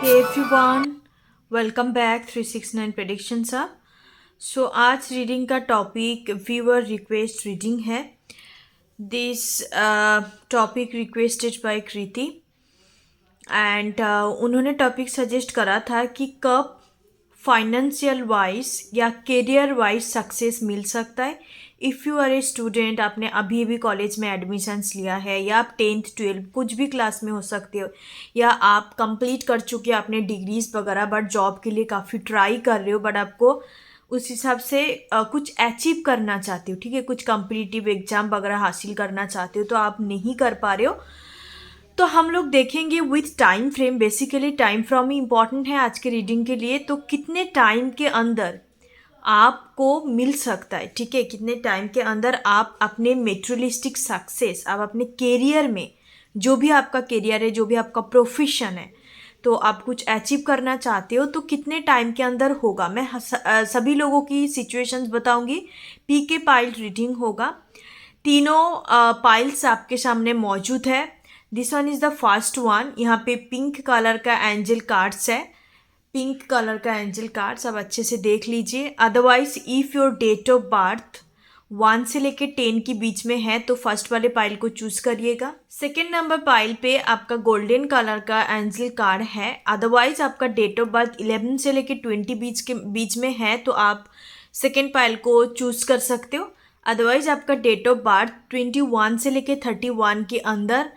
Hey everyone, welcome back 369 Prediction सा सो आज reading का टॉपिक व्यूअर रिक्वेस्ट रीडिंग है. This topic requested by Kriti and उन्होंने टॉपिक सजेस्ट करा था कि कब फाइनेंशियल वाइज या करियर वाइज सक्सेस मिल सकता है. If you are a student, आपने अभी अभी कॉलेज में एडमिशन्स लिया है या आप 10th 12 कुछ भी क्लास में हो सकते हो, या आप कंप्लीट कर चुके हो अपने डिग्रीज वगैरह बट जॉब के लिए काफ़ी ट्राई कर रहे हो, बट आपको उस हिसाब से कुछ अचीव करना चाहते हो, ठीक है, कुछ कम्पिटिटिव एग्जाम वगैरह हासिल करना चाहते हो तो आप नहीं कर पा रहे हो. तो हम लोग देखेंगे with time frame. Basically time frame he important है आज के रीडिंग के लिए. तो कितने टाइम के अंदर आपको मिल सकता है, ठीक है, कितने टाइम के अंदर आप अपने मेटेरियलिस्टिक सक्सेस, आप अपने कैरियर में जो भी आपका कैरियर है, जो भी आपका प्रोफेशन है, तो आप कुछ अचीव करना चाहते हो तो कितने टाइम के अंदर होगा. मैं सभी लोगों की सिचुएशंस बताऊंगी. पीके पाइल रीडिंग होगा. तीनों पाइल्स आपके सामने मौजूद है. This one is the first one. यहाँ पे पिंक कलर का एंजल कार्ड्स है. पिंक कलर का एंजल कार्ड्स आप अच्छे से देख लीजिए. Otherwise if your date of birth 1 से लेके 10 के बीच में है तो फर्स्ट वाले पाइल को चूज करिएगा. सेकेंड नंबर पाइल पे आपका गोल्डन कलर का एंजल कार्ड है. अदरवाइज आपका डेट ऑफ बर्थ 11 से लेके 20 बीच में है तो आप सेकेंड पाइल को चूज कर सकते हो. अदरवाइज आपका डेट ऑफ बर्थ 21 से लेके 31 के अंदर,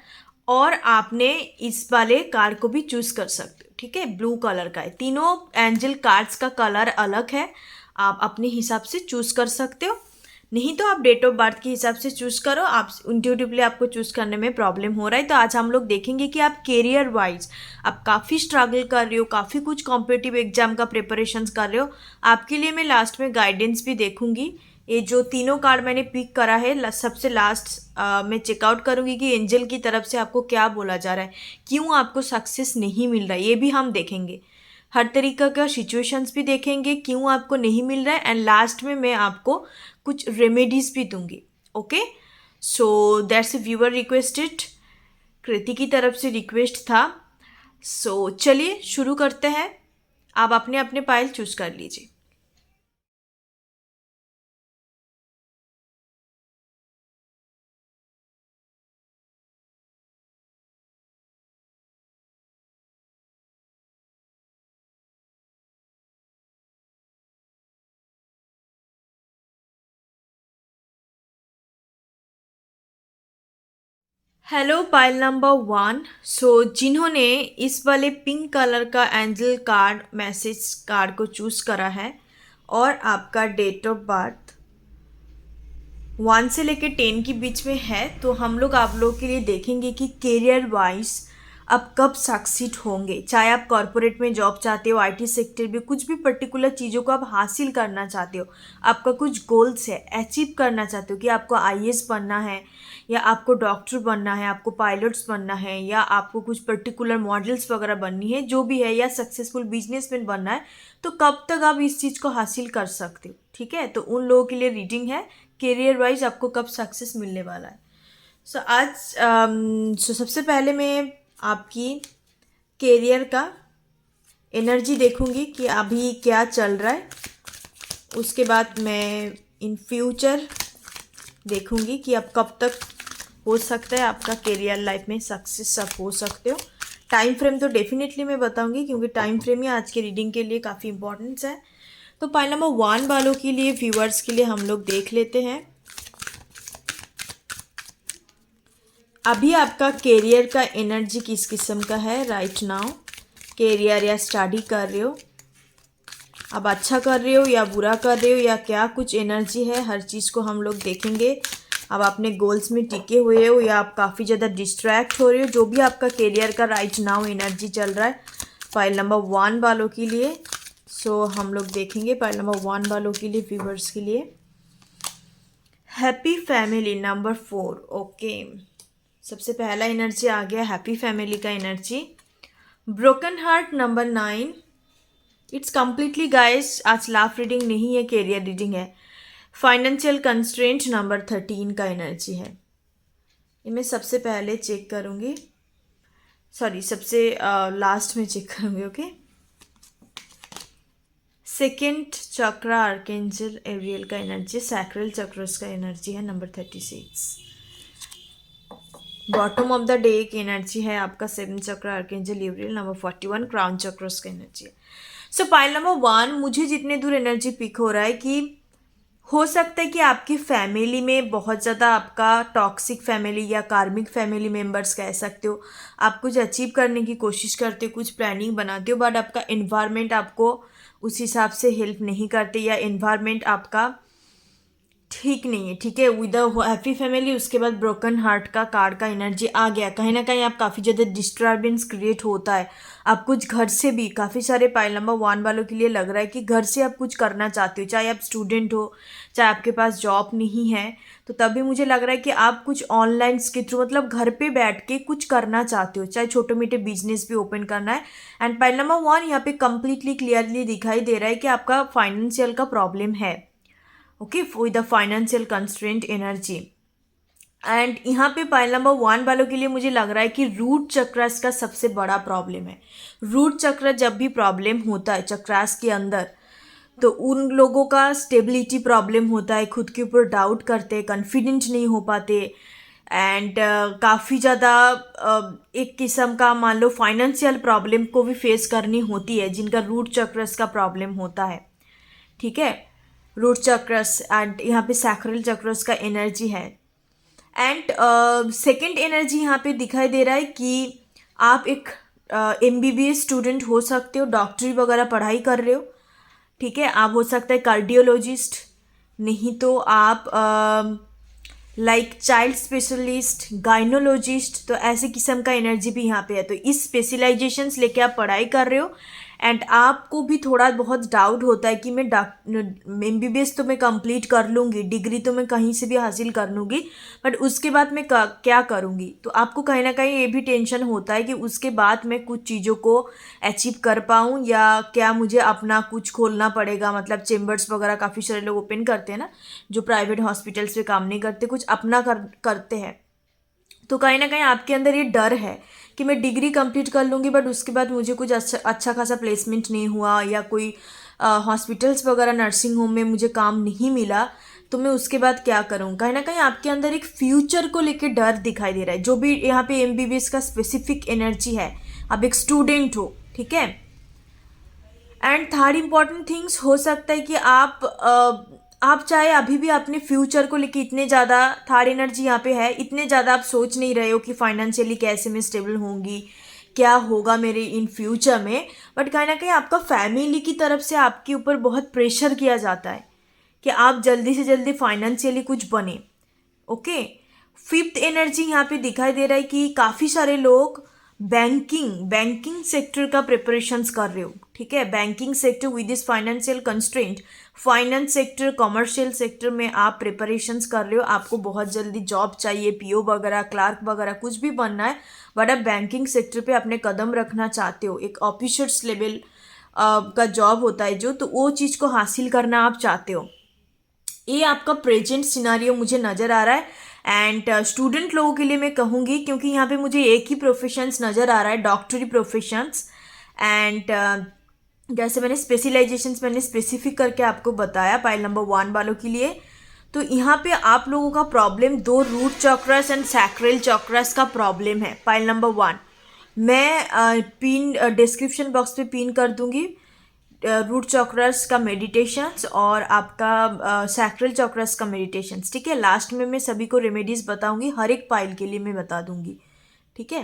और आपने इस वाले कार्ड को भी चूज कर सकते हो, ठीक है, ब्लू कलर का है. तीनों एंजल कार्ड्स का कलर अलग है, आप अपने हिसाब से चूज कर सकते हो. नहीं तो आप डेट ऑफ बर्थ के हिसाब से चूज करो. आप इंट्यूटिवली आपको चूज करने में प्रॉब्लम हो रहा है. तो आज हम लोग देखेंगे कि आप कैरियर वाइज आप काफ़ी स्ट्रगल कर रहे हो, काफ़ी कुछ कॉम्पिटिटिव एग्जाम का प्रिपरेशंस कर रहे हो. आपके लिए मैं लास्ट में गाइडेंस भी देखूंगी. ये जो तीनों कार्ड मैंने पिक करा है, सबसे लास्ट मैं चेकआउट करूंगी कि एंजल की तरफ से आपको क्या बोला जा रहा है, क्यों आपको सक्सेस नहीं मिल रहा है, ये भी हम देखेंगे. हर तरीका का सिचुएशंस भी देखेंगे क्यों आपको नहीं मिल रहा है. एंड लास्ट में मैं आपको कुछ रेमेडीज भी दूंगी. Okay, so that's a viewer requested. Kriti की तरफ से रिक्वेस्ट था. सो चलिए शुरू करते हैं. आप अपने अपने पाइल चूज कर लीजिए. Hello pile number 1. सो जिन्होंने इस वाले पिंक कलर का एंजल कार्ड मैसेज कार्ड को चूज करा है और आपका डेट ऑफ बर्थ 1 से लेके 10 के बीच में है, तो हम लोग आप लोग के लिए देखेंगे कि कैरियर वाइज आप कब सक्सीड होंगे. चाहे आप कॉरपोरेट में जॉब चाहते हो, आईटी सेक्टर में कुछ भी पर्टिकुलर चीज़ों को आप हासिल करना चाहते हो, आपका कुछ गोल्स है, अचीव करना चाहते हो कि आपको आईएएस बनना है, या आपको डॉक्टर बनना है, आपको पायलट्स बनना है, या आपको कुछ पर्टिकुलर मॉडल्स वगैरह बननी है, जो भी है, या सक्सेसफुल बिजनेसमैन बनना है, तो कब तक आप इस चीज़ को हासिल कर सकते हो, ठीक है. तो उन लोगों के लिए रीडिंग है करियर वाइज आपको कब सक्सेस मिलने वाला है. सो आज सबसे पहले मैं आपकी करियर का एनर्जी देखूंगी कि अभी क्या चल रहा है. उसके बाद मैं इन फ्यूचर देखूंगी कि अब कब तक हो सकता है आपका करियर लाइफ में सक्सेस आप हो सकते हो. टाइम फ्रेम तो डेफिनेटली मैं बताऊंगी क्योंकि टाइम फ्रेम ही आज के रीडिंग के लिए काफ़ी इंपॉर्टेंस है. तो पाइल नंबर 1 वालों के लिए, व्यूअर्स के लिए हम लोग देख लेते हैं अभी आपका करियर का एनर्जी किस किस्म का है राइट नाउ. करियर या स्टडी कर रहे हो, अब अच्छा कर रहे हो या बुरा कर रहे हो, या क्या कुछ एनर्जी है, हर चीज़ को हम लोग देखेंगे. अब अपने गोल्स में टिके हुए हो या आप काफ़ी ज़्यादा डिस्ट्रैक्ट हो रहे हो, जो भी आपका करियर का राइट नाउ एनर्जी चल रहा है फाइल नंबर 1 वालों के लिए. सो हम लोग देखेंगे फाइल नंबर 1 वालों के लिए, व्यूवर्स के लिए. Happy family number 4. ओके, सबसे पहला एनर्जी आ गया हैप्पी फैमिली का energy. Broken heart number 9. It's completely guys आज लाफ रीडिंग नहीं है, कैरियर रीडिंग है. फाइनेंशियल कंस्ट्रेंट नंबर 13 का एनर्जी है. ये मैं सबसे पहले चेक करूँगी. सॉरी, सबसे लास्ट में चेक करूँगी। Okay, second chakra archangel Ariel का एनर्जी, सैक्रल चक्रस का एनर्जी है number 36। Bottom of the day की एनर्जी है आपका 7 chakra archangel Ariel number 41, crown chakras का एनर्जी है। सो पाइल नंबर 1, मुझे जितने दूर एनर्जी पिक हो रहा है कि हो सकता है कि आपकी फैमिली में बहुत ज़्यादा आपका टॉक्सिक फैमिली या कार्मिक फैमिली मेम्बर्स कह सकते हो, आप कुछ अचीव करने की कोशिश करते हो, कुछ प्लानिंग बनाते हो, बट आपका एनवायरनमेंट आपको उस हिसाब से हेल्प नहीं करते, या एनवायरनमेंट आपका ठीक नहीं है। ठीक है, विद हैप्पी फैमिली, उसके बाद ब्रोकन हार्ट का कार्ड का एनर्जी आ गया। कहीं ना कहीं आप काफ़ी ज़्यादा डिस्टर्बेंस क्रिएट होता है। आप कुछ घर से भी, काफ़ी सारे पाइल नंबर 1 वालों के लिए लग रहा है कि घर से आप कुछ करना चाहते हो, चाहे आप स्टूडेंट हो, चाहे आपके पास जॉब नहीं है, तो तभी मुझे लग रहा है कि आप कुछ ऑनलाइन के थ्रू, मतलब घर पे बैठ के कुछ करना चाहते हो, चाहे छोटे मोटे बिजनेस भी ओपन करना है। एंड पाइल नंबर 1 यहाँ पे कंप्लीटली क्लियरली दिखाई दे रहा है कि आपका फाइनेंशियल का प्रॉब्लम है। Okay, with the financial constraint energy. And यहाँ पे पाइल नंबर 1 वालों के लिए मुझे लग रहा है कि रूट चक्रास का सबसे बड़ा प्रॉब्लम है। रूट चक्र जब भी प्रॉब्लम होता है चक्रास के अंदर, तो उन लोगों का स्टेबिलिटी प्रॉब्लम होता है, खुद के ऊपर डाउट करते, कॉन्फिडेंट नहीं हो पाते, एंड काफ़ी ज़्यादा एक किस्म का मान लो फाइनेंशियल प्रॉब्लम को भी फेस करनी होती है, जिनका रूट चक्रस का प्रॉब्लम होता है। ठीक है, रूट चक्रस एंड यहाँ पे सैक्रल चक्रस का एनर्जी है। एंड सेकेंड एनर्जी यहाँ पे दिखाई दे रहा है कि आप एक MBBS स्टूडेंट हो सकते हो, डॉक्टरी वगैरह पढ़ाई कर रहे हो। ठीक है, आप हो सकता है कार्डियोलॉजिस्ट, नहीं तो आप लाइक चाइल्ड स्पेशलिस्ट, गाइनोलॉजिस्ट, तो ऐसे किस्म का एनर्जी भी यहाँ पे है। तो इस स्पेशलाइजेशंस लेके आप पढ़ाई कर रहे हो, एंड आपको भी थोड़ा बहुत डाउट होता है कि मैं MBBS तो मैं कंप्लीट कर लूँगी, डिग्री तो मैं कहीं से भी हासिल कर लूँगी, बट उसके बाद मैं क्या करूँगी। तो आपको कहीं ना कहीं ये भी टेंशन होता है कि उसके बाद मैं कुछ चीज़ों को अचीव कर पाऊँ, या क्या मुझे अपना कुछ खोलना पड़ेगा, मतलब चेम्बर्स वगैरह काफ़ी सारे लोग ओपन करते हैं ना, जो प्राइवेट हॉस्पिटल्स में काम नहीं करते, कुछ अपना करते हैं। तो कहीं ना कहीं आपके अंदर ये डर है कि मैं डिग्री कंप्लीट कर लूँगी, बट उसके बाद मुझे कुछ अच्छा खासा प्लेसमेंट नहीं हुआ, या कोई हॉस्पिटल्स वगैरह नर्सिंग होम में मुझे काम नहीं मिला, तो मैं उसके बाद क्या करूँ। कहीं ना कहीं आपके अंदर एक फ्यूचर को लेकर डर दिखाई दे रहा है, जो भी यहाँ पे MBBS का स्पेसिफिक एनर्जी है। आप एक स्टूडेंट हो, ठीक है। एंड थर्ड इम्पॉर्टेंट थिंग्स हो सकता है कि आप चाहे अभी भी अपने फ्यूचर को लेके इतने ज़्यादा, थर्ड एनर्जी यहाँ पे है, इतने ज़्यादा आप सोच नहीं रहे हो कि फाइनेंशियली कैसे मैं स्टेबल होंगी, क्या होगा मेरे इन फ्यूचर में, बट कहीं ना कहीं आपका फैमिली की तरफ से आपके ऊपर बहुत प्रेशर किया जाता है कि आप जल्दी से जल्दी फाइनेंशियली कुछ बने। ओके, फिफ्थ एनर्जी यहाँ पे दिखाई दे रहा है कि काफ़ी सारे लोग बैंकिंग सेक्टर का प्रिपरेशंस कर रहे हो। ठीक है, banking sector with this financial constraint, finance sector, commercial sector में आप प्रिपरेशंस कर रहे हो, आपको बहुत जल्दी जॉब चाहिए, PO वगैरह, क्लार्क वगैरह कुछ भी बनना है, बट आप बैंकिंग सेक्टर पे अपने कदम रखना चाहते हो, एक ऑफिसर्स लेवल का जॉब होता है जो, तो वो चीज़ को हासिल करना आप चाहते हो। ये आपका प्रेजेंट सिनारियो मुझे नज़र आ रहा है। एंड स्टूडेंट लोगों के लिए मैं कहूँगी, क्योंकि यहाँ पे मुझे एक ही प्रोफेशंस नज़र आ रहा है, डॉक्टरी प्रोफेशंस। एंड जैसे मैंने स्पेशलाइजेशंस मैंने स्पेसिफिक करके आपको बताया पाइल नंबर 1 वालों के लिए, तो यहाँ पे आप लोगों का problem 2 root chakras and sacral chakras का प्रॉब्लम है। पाइल नंबर 1 मैं पिन डिस्क्रिप्शन बॉक्स पे पिन कर दूंगी रूट चक्रस का मेडिटेशंस और आपका सैक्रल चक्रस का मेडिटेशंस। ठीक है, लास्ट में मैं सभी को रेमेडीज बताऊंगी, हर एक पाइल के लिए मैं बता दूंगी। ठीक है,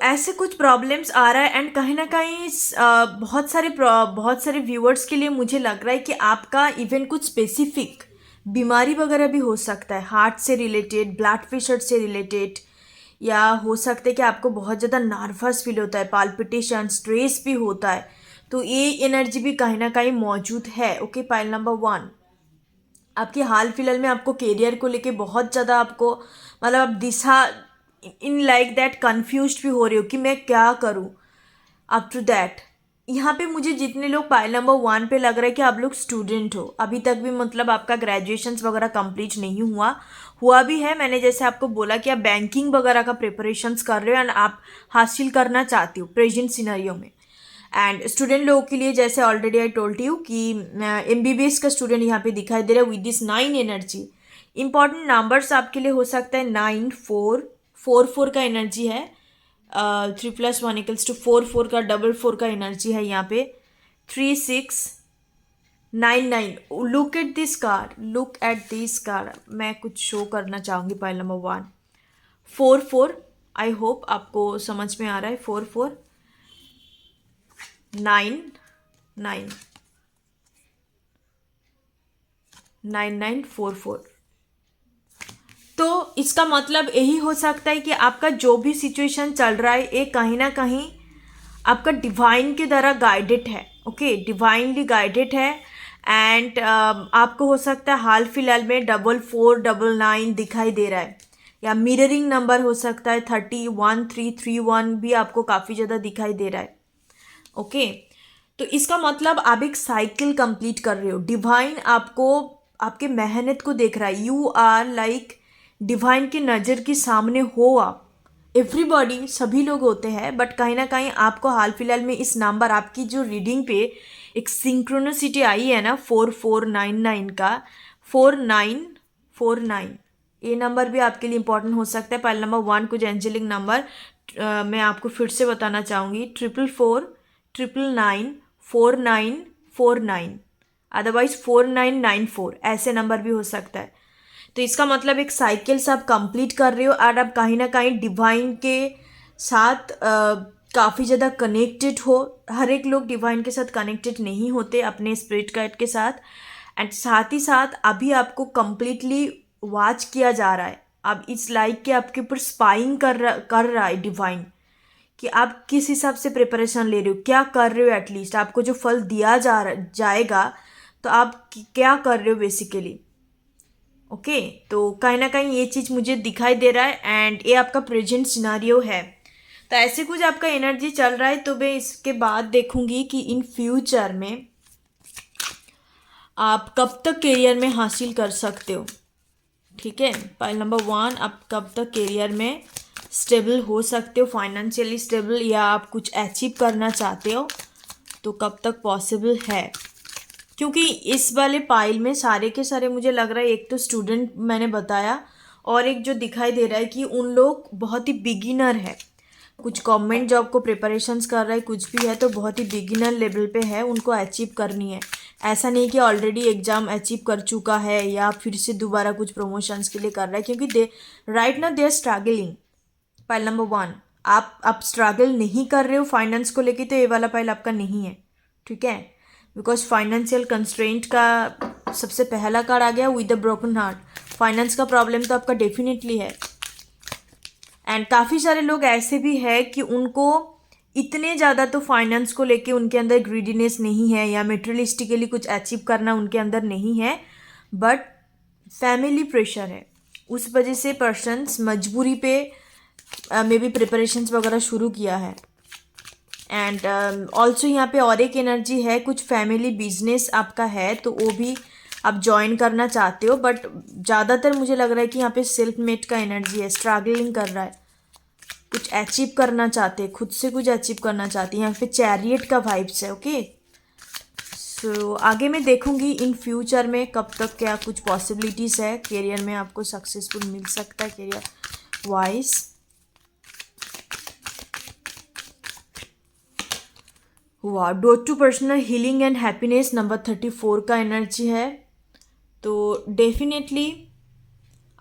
ऐसे कुछ प्रॉब्लम्स आ रहा है, एंड कहीं ना कहीं बहुत सारे व्यूअर्स के लिए मुझे लग रहा है कि आपका इवन कुछ स्पेसिफिक बीमारी वगैरह भी हो सकता है, हार्ट से रिलेटेड, ब्लड प्रेशर से रिलेटेड, या हो सकता है कि आपको बहुत ज़्यादा नर्वस फील होता है, पाल्पिटेशन, स्ट्रेस भी होता है, तो ये एनर्जी भी कहीं ना कहीं मौजूद है। ओके, पाइल नंबर 1 आपके हाल फिलहाल में आपको करियर को लेके बहुत ज़्यादा आपको, मतलब आप दिशा इन लाइक दैट कन्फ्यूज भी हो रहे हो कि मैं क्या करूँ। अप टू दैट यहाँ पे मुझे जितने लोग पाइल नंबर 1 पे लग रहा है कि आप लोग स्टूडेंट हो, अभी तक भी मतलब आपका ग्रेजुएशंस वगैरह कंप्लीट नहीं हुआ, हुआ भी है। मैंने जैसे आपको बोला कि आप बैंकिंग वगैरह का प्रिपरेशंस कर रहे हो एंड आप हासिल करना चाहते हो प्रेजेंट सिनेरियो में। एंड स्टूडेंट लोगों के लिए जैसे ऑलरेडी आई टोल्ड यू कि एमबीबीएस का स्टूडेंट यहाँ पे दिखाई दे रहा है with this 9 energy. Important numbers आपके लिए हो सकता है 9, 4, 4 का एनर्जी है, 3+1 = 4, 4 का 4 का एनर्जी है यहाँ पे, 3, 6, 9, 9। Look at this card, look at this card. मैं कुछ शो करना चाहूँगी। Pile number 1, 4, 4। आई होप आपको समझ में आ रहा है। 4, 4, 9, 9, 9, 9, 4, 4। तो इसका मतलब यही हो सकता है कि आपका जो भी सिचुएशन चल रहा है ये कहीं ना कहीं आपका डिवाइन के द्वारा गाइडेड है। ओके, डिवाइनली गाइडेड है। एंड आपको हो सकता है हाल फिलहाल में 44, 99 दिखाई दे रहा है, या मिररिंग नंबर हो सकता है 31, 331 भी आपको काफ़ी ज़्यादा दिखाई दे रहा है। ओके, तो इसका मतलब आप एक साइकिल कंप्लीट कर रहे हो। डिवाइन आपको आपके मेहनत को देख रहा है। यू आर लाइक डिवाइन की नज़र के सामने हो आप। एवरीबॉडी, सभी लोग होते हैं, बट कहीं ना कहीं आपको हाल फिलहाल में इस नंबर, आपकी जो रीडिंग पे एक सिंक्रोनिसिटी आई है ना 4499 का, 4949, ये नंबर भी आपके लिए इंपॉर्टेंट हो सकता है। पहले नंबर 1 कुछ एंजेलिक नंबर मैं आपको फिर से बताना चाहूँगी, 444, 999, 4949, अदरवाइज 4994, ऐसे नंबर भी हो सकता है। तो इसका मतलब एक साइकिल्स आप कंप्लीट कर रहे हो और आप कहीं ना कहीं डिवाइन के साथ काफ़ी ज़्यादा कनेक्टेड हो। हर एक लोग डिवाइन के साथ कनेक्टेड नहीं होते अपने स्पिरिट गाइड के साथ। एंड साथ ही साथ अभी आपको कंप्लीटली वॉच किया जा रहा है। अब इस लाइक के आपके ऊपर स्पाइंग कर रहा है डिवाइन, कि आप किस हिसाब से प्रिपरेशन ले रहे हो, क्या कर रहे हो। एटलीस्ट आपको जो फल दिया जाएगा तो आप क्या कर रहे हो बेसिकली। ओके, तो कहीं ना कहीं ये चीज़ मुझे दिखाई दे रहा है एंड ये आपका प्रेजेंट सिनारियो है। तो ऐसे कुछ आपका एनर्जी चल रहा है। तो मैं इसके बाद देखूंगी कि इन फ्यूचर में आप कब तक करियर में हासिल कर सकते हो। ठीक है, पाइल नंबर 1, आप कब तक करियर में स्टेबल हो सकते हो, फाइनेंशियली स्टेबल, या आप कुछ अचीव करना चाहते हो तो कब तक पॉसिबल है। क्योंकि इस वाले पाइल में सारे के सारे मुझे लग रहा है, एक तो स्टूडेंट मैंने बताया, और एक जो दिखाई दे रहा है कि उन लोग बहुत ही बिगिनर है, कुछ गवर्नमेंट जॉब को प्रिपरेशंस कर रहा है, कुछ भी है तो बहुत ही बिगिनर लेवल पे है, उनको अचीव करनी है। ऐसा नहीं कि ऑलरेडी एग्ज़ाम अचीव कर चुका है या फिर से दोबारा कुछ प्रमोशंस के लिए कर रहा है, क्योंकि they right now they are struggling. Pile number 1, आप स्ट्रगल नहीं कर रहे हो फाइनेंस को लेके, तो ये वाला पाइल आपका नहीं है। ठीक है, बिकॉज फाइनेंशियल कंस्ट्रेंट का सबसे पहला कार्ड आ गया with the broken heart. Finance का प्रॉब्लम तो आपका डेफिनेटली है। एंड काफ़ी सारे लोग ऐसे भी है कि उनको इतने ज़्यादा तो फाइनेंस को लेके उनके अंदर ग्रीडीनेस नहीं है, या मेटेरियलिस्टिकली कुछ अचीव करना उनके अंदर नहीं है, बट फैमिली प्रेशर है। उस वजह से पर्सन्स मजबूरी पे मे बी प्रिपरेशंस वगैरह शुरू किया है। एंड ऑल्सो यहाँ पे और एक एनर्जी है, कुछ फैमिली बिजनेस आपका है तो वो भी आप ज्वाइन करना चाहते हो, बट ज़्यादातर मुझे लग रहा है कि यहाँ पे सेल्फ मेड का एनर्जी है। स्ट्रगलिंग कर रहा है, कुछ अचीव करना चाहते हैं, खुद से कुछ अचीव करना चाहते हैं। यहाँ पे चैरियट का वाइब्स है। ओके, सो आगे मैं देखूंगी इन फ्यूचर में कब तक क्या कुछ पॉसिबिलिटीज़ है करियर में आपको सक्सेसफुल मिल सकता है करियर वाइज। वाह, door to personal healing and happiness number 34 का एनर्जी है। तो डेफिनेटली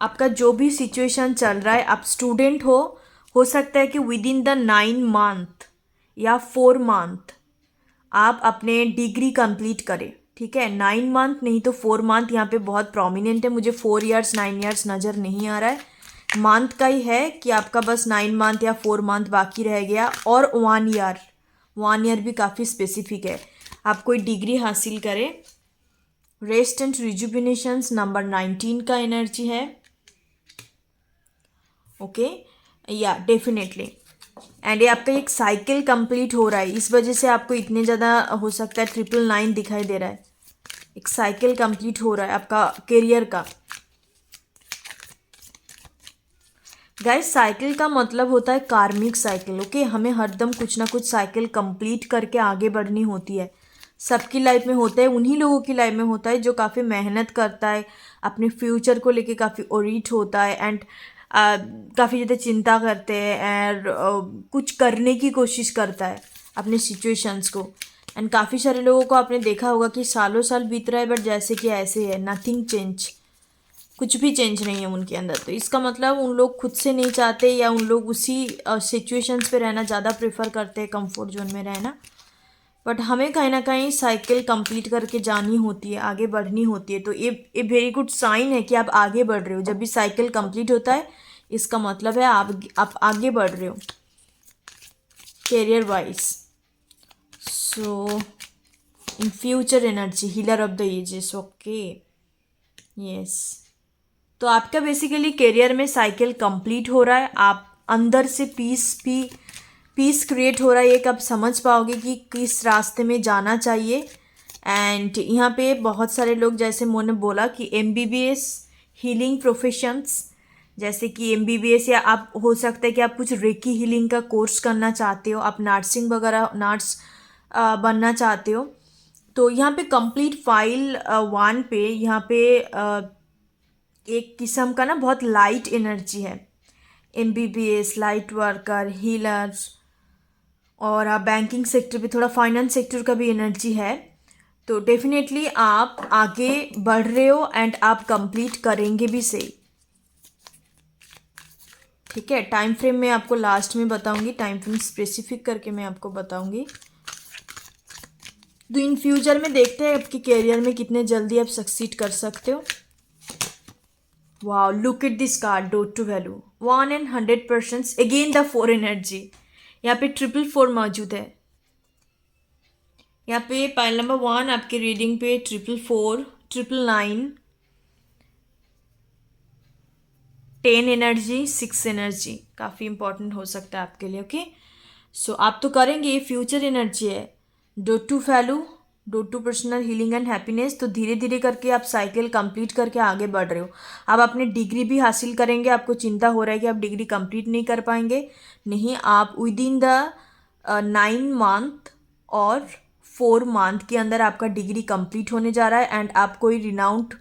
आपका जो भी सिचुएशन चल रहा है, आप स्टूडेंट हो सकता है कि विद इन द 9 मंथ या 4 मंथ आप अपने डिग्री कंप्लीट करें। ठीक है, 9 मंथ नहीं तो 4 मंथ यहाँ पे बहुत प्रोमिनेंट है। मुझे 4 इयर्स 9 इयर्स नज़र नहीं आ रहा है, मंथ का ही है कि आपका बस 9 मंथ या 4 मंथ बाकी रह गया, और 1 ईयर भी काफ़ी स्पेसिफिक है। आप कोई डिग्री हासिल करें। रेस्ट एंड रिजुविनेशंस नंबर 19 का एनर्जी है। ओके, या डेफिनेटली, एंड ये आपका एक साइकिल कंप्लीट हो रहा है, इस वजह से आपको इतने ज़्यादा हो सकता है 999 दिखाई दे रहा है। एक साइकिल कंप्लीट हो रहा है आपका करियर का। गाइस साइकिल का मतलब होता है कार्मिक साइकिल। ओके, हमें हरदम कुछ ना कुछ साइकिल कंप्लीट करके आगे बढ़नी होती है। सबकी लाइफ में होता है, उन्हीं लोगों की लाइफ में होता है जो काफ़ी मेहनत करता है, अपने फ्यूचर को लेके काफ़ी ओरिट होता है एंड काफ़ी ज़्यादा चिंता करते हैं और कुछ करने की कोशिश करता है अपने सिचुएशंस को। एंड काफ़ी सारे लोगों को आपने देखा होगा कि सालों साल बीत रहा है बट जैसे कि ऐसे है, नथिंग चेंज, कुछ भी चेंज नहीं है उनके अंदर। तो इसका मतलब उन लोग खुद से नहीं चाहते या उन लोग उसी सिचुएशंस पे रहना ज़्यादा प्रेफर करते हैं, कंफर्ट जोन में रहना। बट हमें कहीं ना कहीं साइकिल कंप्लीट करके जानी होती है, आगे बढ़नी होती है। तो ये वेरी गुड साइन है कि आप आगे बढ़ रहे हो। जब भी साइकिल कंप्लीट होता है इसका मतलब है आप आगे बढ़ रहे हो career wise. So in future energy healer of the ages. Okay, yes. तो आपका बेसिकली करियर में साइकिल कंप्लीट हो रहा है, आप अंदर से पीस क्रिएट हो रहा है। एक आप समझ पाओगे कि किस रास्ते में जाना चाहिए। एंड यहाँ पे बहुत सारे लोग, जैसे मैंने बोला कि एमबीबीएस हीलिंग प्रोफेशंस, जैसे कि एमबीबीएस, या आप हो सकता है कि आप कुछ रेकी हीलिंग का कोर्स करना चाहते हो, आप नर्सिंग वगैरह नर्स बनना चाहते हो। तो यहाँ पे कंप्लीट फाइल 1 पे यहाँ पे एक किस्म का ना बहुत लाइट एनर्जी है। एमबीबीएस, लाइट वर्कर, हीलर्स, और आप बैंकिंग सेक्टर पे, थोड़ा फाइनेंस सेक्टर का भी एनर्जी है। तो डेफिनेटली आप आगे बढ़ रहे हो एंड आप कंप्लीट करेंगे भी सही। ठीक है, टाइम फ्रेम मैं आपको लास्ट में बताऊंगी, टाइम फ्रेम स्पेसिफिक करके मैं आपको बताऊंगी। तो इन फ्यूचर में देखते हैं आपके करियर में कितने जल्दी आप सक्सीड कर सकते हो। Wow, look at this card, dot to value 1 and 100%। Again the 4 energy, यहाँ पे 444 मौजूद है। यहाँ पे पाइल नंबर 1 आपके रीडिंग पे 444, 999, 10 एनर्जी, 6 एनर्जी काफ़ी इंपॉर्टेंट हो सकता है आपके लिए। ओके, सो आप तो करेंगे, ये फ्यूचर एनर्जी है। Dot to value, dot to personal healing and happiness. तो धीरे धीरे करके आप साइकिल कंप्लीट करके आगे बढ़ रहे हो। आप अपनी डिग्री भी हासिल करेंगे। आपको चिंता हो रहा है कि आप डिग्री कंप्लीट नहीं कर पाएंगे, नहीं, आप विद इन द 9 मंथ और 4 मंथ के अंदर आपका डिग्री कंप्लीट होने जा रहा है। एंड आप कोई रिनाउंड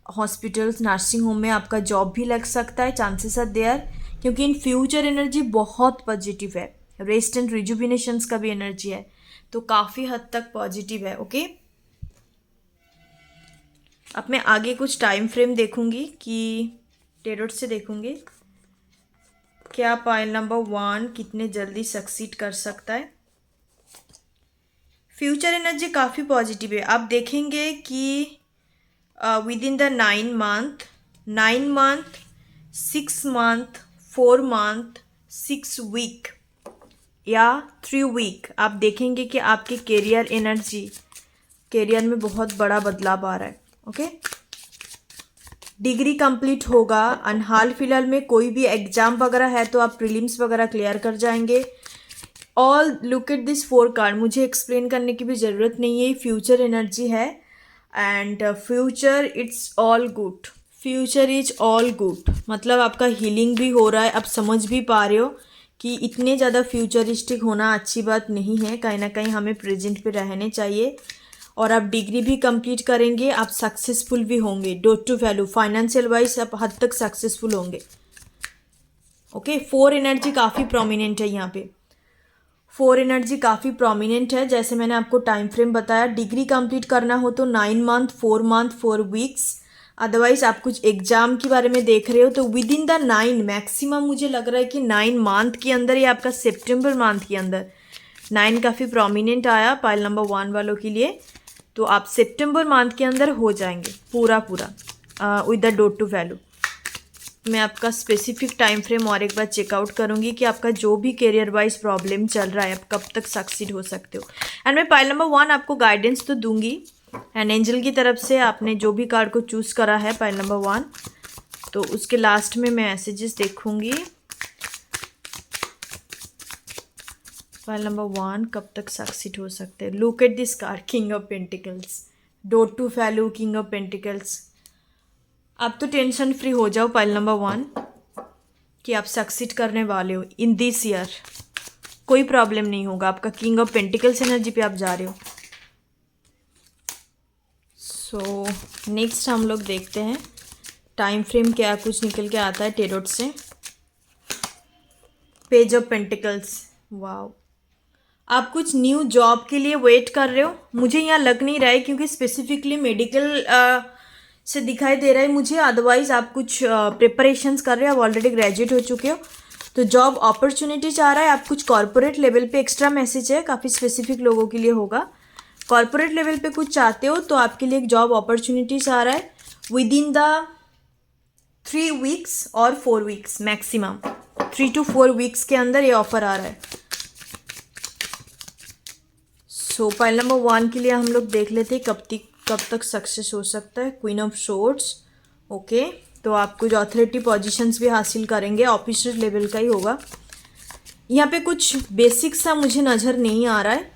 हॉस्पिटल्स, नर्सिंग होम में आपका जॉब भी लग सकता है, चांसेस आर देयर। क्योंकि इन फ्यूचर एनर्जी बहुत पॉजिटिव है, रेस्ट एंड रिजुविनेशंस का भी एनर्जी है, तो काफ़ी हद तक पॉजिटिव है। ओके, अब मैं आगे कुछ टाइम फ्रेम देखूंगी कि टेरोट से देखूंगी क्या पाइल नंबर 1 कितने जल्दी सक्सीड कर सकता है। फ्यूचर एनर्जी काफ़ी पॉजिटिव है। आप देखेंगे कि within the 9 month, 6 month, 4 month, 6 week या 3 वीक, आप देखेंगे कि आपके करियर एनर्जी, करियर में बहुत बड़ा बदलाव आ रहा है। ओके, डिग्री कंप्लीट होगा और हाल फिलहाल में कोई भी एग्जाम वगैरह है तो आप प्रीलिम्स वगैरह क्लियर कर जाएंगे। All look at this 4 card, मुझे एक्सप्लेन करने की भी ज़रूरत नहीं है, फ्यूचर एनर्जी है। And future it's all good, future is all good, मतलब आपका हीलिंग भी हो रहा है। आप समझ भी पा रहे हो कि इतने ज़्यादा फ्यूचरिस्टिक होना अच्छी बात नहीं है, कहीं ना कहीं हमें प्रेजेंट पे रहने चाहिए। और आप डिग्री भी कंप्लीट करेंगे, आप सक्सेसफुल भी होंगे। Dot to value, financial wise आप हद तक सक्सेसफुल होंगे। ओके, 4 एनर्जी काफ़ी प्रोमिनेंट है यहाँ पे, 4 एनर्जी काफ़ी प्रोमिनेंट है। जैसे मैंने आपको टाइम फ्रेम बताया, डिग्री कंप्लीट करना हो तो 9 मंथ, 4 मंथ, 4 वीक्स। अदरवाइज आप कुछ एग्जाम के बारे में देख रहे हो तो विद इन द 9 मैक्सिमम, मुझे लग रहा है कि 9 मंथ के अंदर या आपका सितंबर मंथ के अंदर 9 काफ़ी प्रोमिनेंट आया पाइल नंबर 1 वालों के लिए। तो आप सितंबर मंथ के अंदर हो जाएंगे पूरा within the to to. Value आपका स्पेसिफिक टाइम फ्रेम और एक बार चेकआउट करूंगी कि आपका जो भी करियर वाइज प्रॉब्लम चल रहा है आप कब तक सक्सीड हो सकते हो। एंड मैं पाइल नंबर 1 आपको गाइडेंस तो दूंगी, एंड एंजल की तरफ से आपने जो भी कार्ड को चूज़ करा है पाइल नंबर 1, तो उसके लास्ट में मैं मैसेजेस देखूंगी। पाइल नंबर 1 कब तक सक्सीड हो सकते हैं। Look at this card, king of pentacles, dot to value, king of pentacles. अब तो टेंशन फ्री हो जाओ पाइल नंबर 1, कि आप सक्सीड करने वाले हो इन दिस ईयर, कोई प्रॉब्लम नहीं होगा। आपका किंग ऑफ पेंटिकल्स एनर्जी पे आप जा रहे हो। सो नेक्स्ट हम लोग देखते हैं टाइम फ्रेम क्या कुछ निकल के आता है टेरोट से। पेज ऑफ पेंटिकल्स, वाओ, आप कुछ न्यू जॉब के लिए वेट कर रहे हो। मुझे यहाँ लग नहीं रहा है क्योंकि स्पेसिफिकली मेडिकल से दिखाई दे रहा है मुझे, अदरवाइज आप कुछ प्रिपरेशंस कर रहे हो, आप ऑलरेडी ग्रेजुएट हो चुके हो। तो जॉब अपॉर्चुनिटीज आ रहा है, आप कुछ कॉर्पोरेट लेवल पे, एक्स्ट्रा मैसेज है, काफ़ी स्पेसिफिक लोगों के लिए होगा। कॉर्पोरेट लेवल पे कुछ चाहते हो तो आपके लिए एक जॉब अपॉर्चुनिटीज आ रहा है विद इन द 3 वीक्स और 4 वीक्स मैक्सिमम। 3 to 4 वीक्स के अंदर ये ऑफर आ रहा है। सो फाइल नंबर 1 के लिए हम लोग देख लेते हैं कब तक सक्सेस हो सकता है। क्वीन ऑफ सोर्ड्स, ओके, तो आप कुछ अथॉरिटी पोजीशंस भी हासिल करेंगे, ऑफिसर लेवल का ही होगा। यहाँ पे कुछ बेसिक सा मुझे नज़र नहीं आ रहा है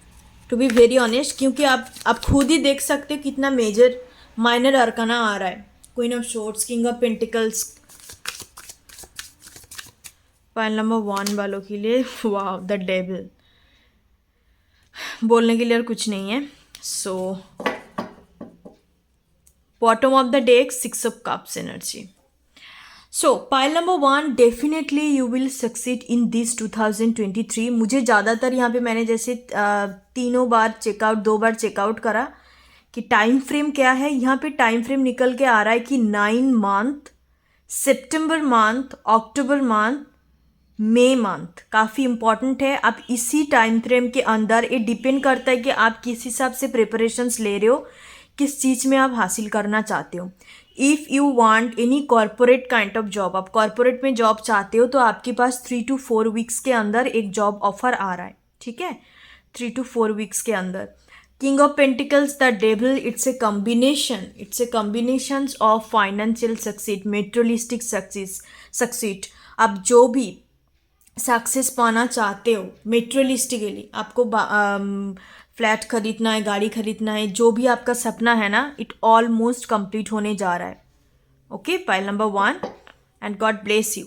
टू बी वेरी ऑनेस्ट, क्योंकि आप खुद ही देख सकते हो कितना मेजर माइनर अरकाना आ रहा है। Queen of swords, king of pentacles, file number 1 वालों के लिए वाह, द डेविल, बोलने के लिए और कुछ नहीं है। So bottom of the deck 6 of cups energy. So pile number 1, definitely you will succeed in this 2023। मुझे ज़्यादातर यहाँ पे मैंने जैसे 3 बार चेकआउट, 2 बार चेकआउट करा कि टाइम फ्रेम क्या है। यहाँ पे टाइम फ्रेम निकल के आ रहा है कि 9 मंथ, सितंबर मंथ, अक्टूबर मंथ, मई मंथ काफ़ी इंपॉर्टेंट है। आप इसी टाइम फ्रेम के अंदर, ये डिपेंड करता है कि आप किस हिसाब से प्रिपरेशंस ले रहे हो, किस चीज़ में आप हासिल करना चाहते हो। If you want any corporate kind of job, आप कॉर्पोरेट में जॉब चाहते हो तो आपके पास 3 to 4 वीक्स के अंदर एक जॉब ऑफर आ रहा है, ठीक है, 3 to 4 वीक्स के अंदर। King of pentacles, the devil, it's a combination of financial succeed, materialistic succeed. आप जो भी सक्सेस पाना चाहते हो मेटेरियलिस्टिकली, आपको फ्लैट खरीदना है, गाड़ी खरीदना है, जो भी आपका सपना है ना, इट ऑलमोस्ट कंप्लीट होने जा रहा है। Okay, file number 1 and God bless you.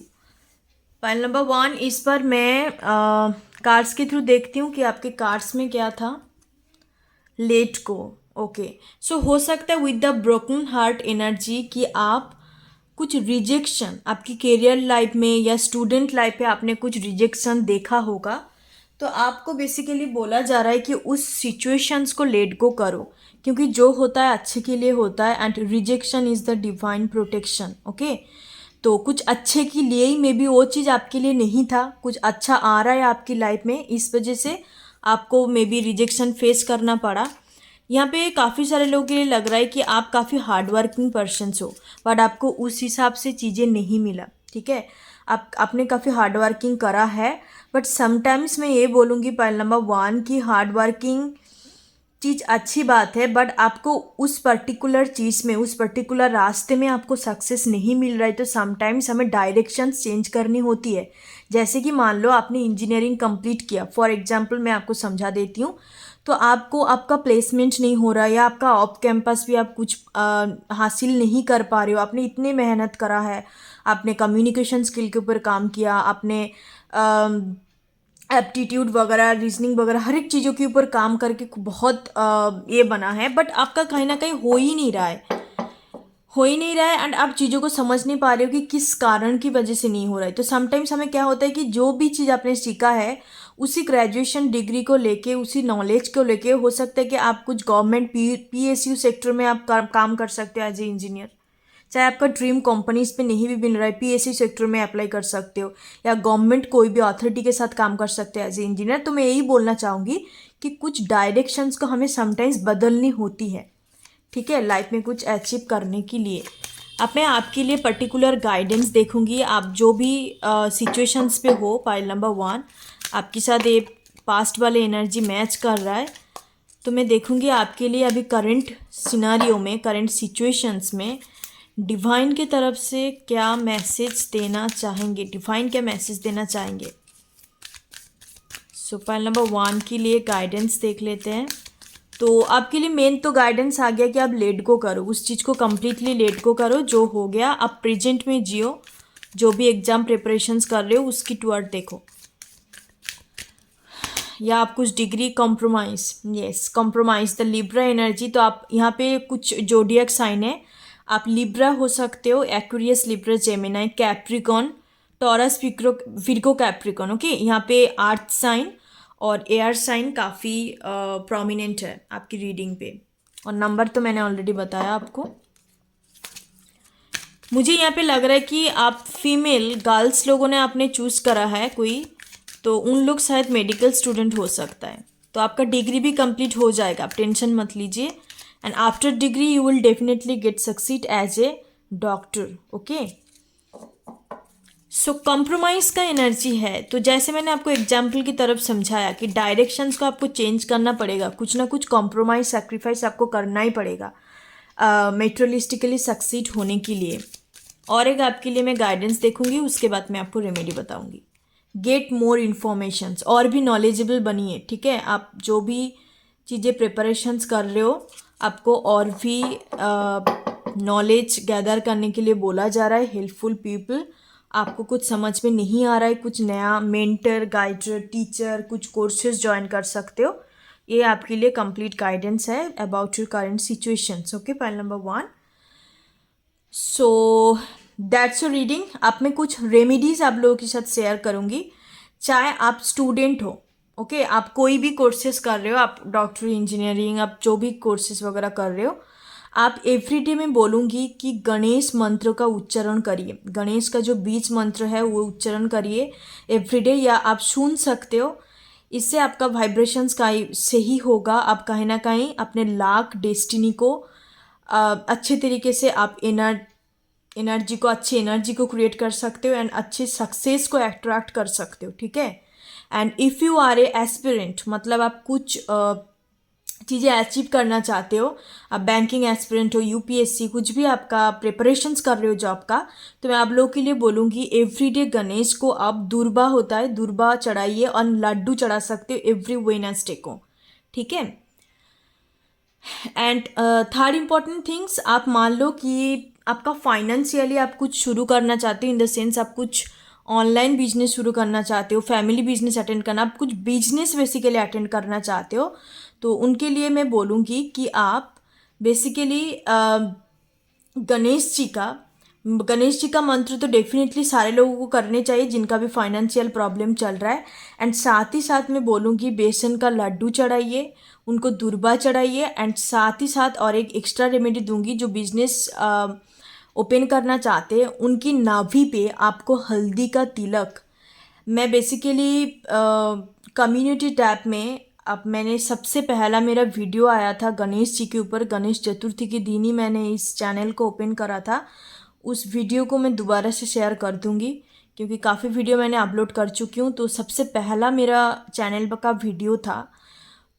File number 1, इस पर मैं कार्ड्स के थ्रू देखती हूँ कि आपके कार्ड्स में क्या था। लेट को, ओके, सो हो सकता है with the broken heart energy कि आप कुछ रिजेक्शन आपकी करियर लाइफ में या स्टूडेंट लाइफ में आपने कुछ रिजेक्शन देखा होगा, तो आपको बेसिकली बोला जा रहा है कि उस सिचुएशंस को लेट गो करो, क्योंकि जो होता है अच्छे के लिए होता है and rejection is the divine protection. Okay, तो कुछ अच्छे के लिए ही मे बी वो चीज़ आपके लिए नहीं था, कुछ अच्छा आ रहा है आपकी लाइफ में, इस वजह से आपको मे बी रिजेक्शन फेस करना पड़ा। यहाँ पे काफ़ी सारे लोगों के लिए लग रहा है कि आप काफ़ी हार्ड वर्किंग पर्सन्स हो, बट आपको उस हिसाब से चीज़ें नहीं मिला, ठीक है। आपने काफ़ी हार्ड वर्किंग करा है, बट समटाइम्स मैं ये बोलूँगी पाइल नंबर 1 की हार्ड वर्किंग चीज़ अच्छी बात है, बट आपको उस पर्टिकुलर चीज़ में, उस पर्टिकुलर रास्ते में आपको सक्सेस नहीं मिल रहा है, तो समटाइम्स हमें डायरेक्शंस चेंज करनी होती है। जैसे कि मान लो आपने इंजीनियरिंग कंप्लीट किया, फॉर एग्जांपल मैं आपको समझा देती हूँ, तो आपको आपका प्लेसमेंट नहीं हो रहा है या आपका ऑफ कैंपस भी आप कुछ हासिल नहीं कर पा रहे हो, आपने इतनी मेहनत करा है, आपने कम्युनिकेशन स्किल के ऊपर काम किया, आपने एप्टीट्यूड वगैरह, रीजनिंग वगैरह, हर एक चीज़ों के ऊपर काम करके बहुत ये बना है, बट आपका कहीं ना कहीं हो ही नहीं रहा है एंड आप चीज़ों को समझ नहीं पा रहे हो कि किस कारण की वजह से नहीं हो रहा है। तो समटाइम्स हमें क्या होता है कि जो भी चीज़ आपने सीखा है उसी ग्रेजुएशन डिग्री को लेके, उसी नॉलेज को लेके, हो सकता है कि आप कुछ गवर्नमेंट PSU सेक्टर में आप काम कर सकते हो एज ए इंजीनियर, चाहे आपका ड्रीम कंपनीज पे नहीं भी मिल रहा है, PSU सेक्टर में अप्लाई कर सकते हो, या गवर्नमेंट कोई भी अथॉरिटी के साथ काम कर सकते हो एज ए इंजीनियर। तो मैं यही बोलना चाहूँगी कि कुछ डायरेक्शंस को हमें समटाइम्स बदलनी होती है, ठीक है, लाइफ में कुछ अचीव करने के लिए। अब मैं आपके लिए पर्टिकुलर गाइडेंस देखूंगी, आप जो भी सिचुएशंस पे हो। पाइल नंबर 1 आपके साथ ये पास्ट वाले एनर्जी मैच कर रहा है, तो मैं देखूंगी आपके लिए अभी करंट सिनारियो में, करंट सिचुएशंस में डिवाइन की तरफ से क्या मैसेज देना चाहेंगे, डिवाइन क्या मैसेज देना चाहेंगे। सो पाइल नंबर 1 के लिए गाइडेंस देख लेते हैं। तो आपके लिए मेन तो गाइडेंस आ गया कि आप लेट गो करो, उस चीज़ को कम्प्लीटली लेट गो करो, जो हो गया आप प्रेजेंट में जियो, जो भी एग्ज़ाम प्रिपरेशंस कर रहे हो उसकी टूवर्ड देखो। या आप कुछ degree compromise, yes compromise the Libra energy. तो आप यहाँ पे कुछ जोडियक साइन है, आप लिब्रा हो सकते हो, Aquarius, Libra, Gemini, Capricorn, taurus, Virgo, Capricorn. Okay, यहाँ पे अर्थ साइन और एयर साइन काफ़ी प्रोमिनेंट है आपकी रीडिंग पे। और नंबर तो मैंने ऑलरेडी बताया आपको। मुझे यहाँ पे लग रहा है कि आप फीमेल गर्ल्स लोगों ने आपने चूज़ करा है कोई, तो उन लोग शायद मेडिकल स्टूडेंट हो सकता है। तो आपका डिग्री भी कंप्लीट हो जाएगा, आप टेंशन मत लीजिए। And after degree you will definitely get succeed as a doctor. Okay, so compromise का एनर्जी है। तो जैसे मैंने आपको एग्जाम्पल की तरफ समझाया कि डायरेक्शंस को आपको चेंज करना पड़ेगा, कुछ ना कुछ कॉम्प्रोमाइज़, सेक्रीफाइस आपको करना ही पड़ेगा मेटेरियलिस्टिकली सक्सीड होने के लिए। और एक आपके लिए मैं गाइडेंस देखूंगी, उसके बाद मैं आपको रेमेडी बताऊंगी। गेट मोर इन्फॉर्मेशंस, और भी नॉलेजेबल बनिए, ठीक है। आप जो भी चीज़ें प्रिपरेशंस कर रहे हो, आपको और भी नॉलेज गैदर करने के लिए बोला जा रहा है। हेल्पफुल पीपल, आपको कुछ समझ में नहीं आ रहा है, कुछ नया, मेंटर, गाइडर, टीचर, कुछ कोर्सेज ज्वाइन कर सकते हो। ये आपके लिए कंप्लीट गाइडेंस है about your current situations. Okay, file number 1। So that's your reading. अब मैं कुछ रेमेडीज आप लोगों के साथ शेयर करूंगी। चाहे आप स्टूडेंट हो, ओके, आप कोई भी कोर्सेज कर रहे हो, आप डॉक्टरी, इंजीनियरिंग, आप जो भी कोर्सेज वगैरह कर रहे हो, आप एवरीडे में बोलूँगी कि गणेश मंत्र का उच्चारण करिए। गणेश का जो बीज मंत्र है वो उच्चारण करिए एवरीडे, या आप सुन सकते हो। इससे आपका वाइब्रेशंस का से ही होगा। आप कहीं ना कहीं अपने लाक डेस्टिनी को अच्छे तरीके से आप एनर्जी को, अच्छी एनर्जी को क्रिएट कर सकते हो एंड अच्छे सक्सेस को अट्रैक्ट कर सकते हो, ठीक है। And if you are a aspirant, मतलब आप कुछ चीज़ें अचीव करना चाहते हो, आप बैंकिंग एस्पिरेंट हो, यूपीएससी, कुछ भी आपका प्रिपरेशंस कर रहे हो जॉब का, तो मैं आप लोगों के लिए बोलूँगी एवरीडे गणेश को आप दुर्बा होता है, दुर्बा चढ़ाइए और लड्डू चढ़ा सकते हो एवरी वेडनेसडे को, ठीक है। एंड थर्ड इम्पॉर्टेंट थिंग्स, आप मान लो कि आपका फाइनेंशियली आप कुछ शुरू करना चाहते हो, इन द सेंस आप कुछ ऑनलाइन बिजनेस शुरू करना चाहते हो, फैमिली बिजनेस अटेंड करना, आप कुछ बिजनेस बेसिकली अटेंड करना चाहते हो, तो उनके लिए मैं बोलूँगी कि आप बेसिकली गणेश जी का मंत्र तो डेफिनेटली सारे लोगों को करने चाहिए जिनका भी फाइनेंशियल प्रॉब्लम चल रहा है। एंड साथ ही साथ मैं बोलूँगी बेसन का लड्डू चढ़ाइए, उनको दुर्बा चढ़ाइए। एंड साथ ही साथ और एक एक्स्ट्रा रेमेडी दूंगी, जो बिजनेस ओपन करना चाहते हैं उनकी नाभि पे आपको हल्दी का तिलक, मैं बेसिकली कम्युनिटी टैब में, अब मैंने सबसे पहला मेरा वीडियो आया था गणेश जी के ऊपर, गणेश चतुर्थी के दिन ही मैंने इस चैनल को ओपन करा था। उस वीडियो को मैं दोबारा से शेयर कर दूंगी क्योंकि काफ़ी वीडियो मैंने अपलोड कर चुकी हूँ, तो सबसे पहला मेरा चैनल का वीडियो था,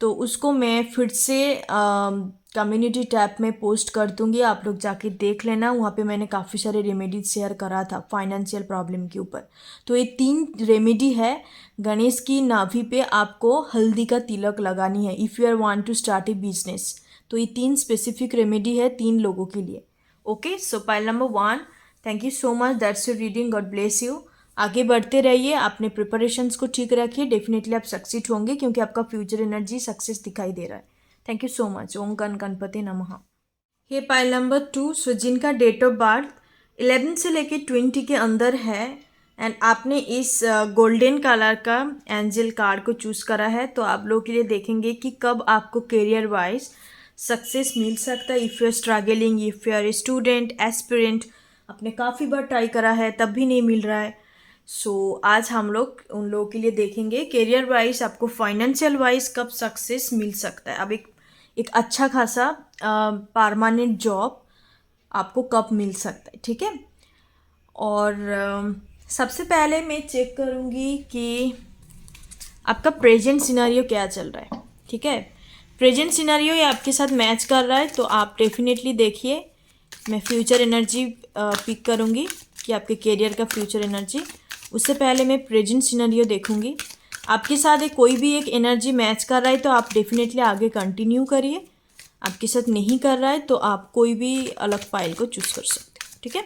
तो उसको मैं फिर से कम्युनिटी टैब में पोस्ट कर दूंगी, आप लोग जाके देख लेना। वहाँ पे मैंने काफ़ी सारे रेमेडीज शेयर करा था फाइनेंशियल प्रॉब्लम के ऊपर। तो ये 3 रेमेडी है। गणेश की नाभि पे आपको हल्दी का तिलक लगानी है if you are want to start a business. तो ये 3 स्पेसिफिक रेमेडी है 3 लोगों के लिए। Okay, so pile number 1, thank you so much, that's your reading, God bless you. आगे बढ़ते रहिए, अपने प्रिपरेशंस को ठीक रखिए, डेफिनेटली आप सक्सीड होंगे क्योंकि आपका फ्यूचर एनर्जी सक्सेस दिखाई दे रहा है। Thank you so much. Om Ganapati नमः। ये पाइल नंबर 2, सो जिनका डेट ऑफ बर्थ 11 से लेके 20 के अंदर है एंड आपने इस गोल्डन कलर का एंजल कार्ड को चूज़ करा है, तो आप लोग के लिए देखेंगे कि कब आपको करियर वाइज सक्सेस मिल सकता है। If you are struggling, if you are a student, aspirant, आपने काफ़ी बार ट्राई करा है तब भी नहीं मिल रहा है, सो आज हम लोग उन लोगों के लिए देखेंगे करियर वाइज आपको फाइनेंशियल वाइज कब सक्सेस मिल सकता है। अब एक अच्छा खासा परमानेंट जॉब आपको कब मिल सकता है, ठीक है। और सबसे पहले मैं चेक करूँगी कि आपका प्रेजेंट सिनेरियो क्या चल रहा है, ठीक है। प्रेजेंट सिनेरियो ये आपके साथ मैच कर रहा है तो आप डेफिनेटली देखिए। मैं फ्यूचर एनर्जी पिक करूँगी कि आपके करियर का फ्यूचर एनर्जी, उससे पहले मैं प्रेजेंट सिनेरियो देखूँगी। आपके साथ कोई भी एक एनर्जी मैच कर रहा है तो आप डेफिनेटली आगे कंटिन्यू करिए, आपके साथ नहीं कर रहा है तो आप कोई भी अलग फाइल को चूज़ कर सकते हो, ठीक है।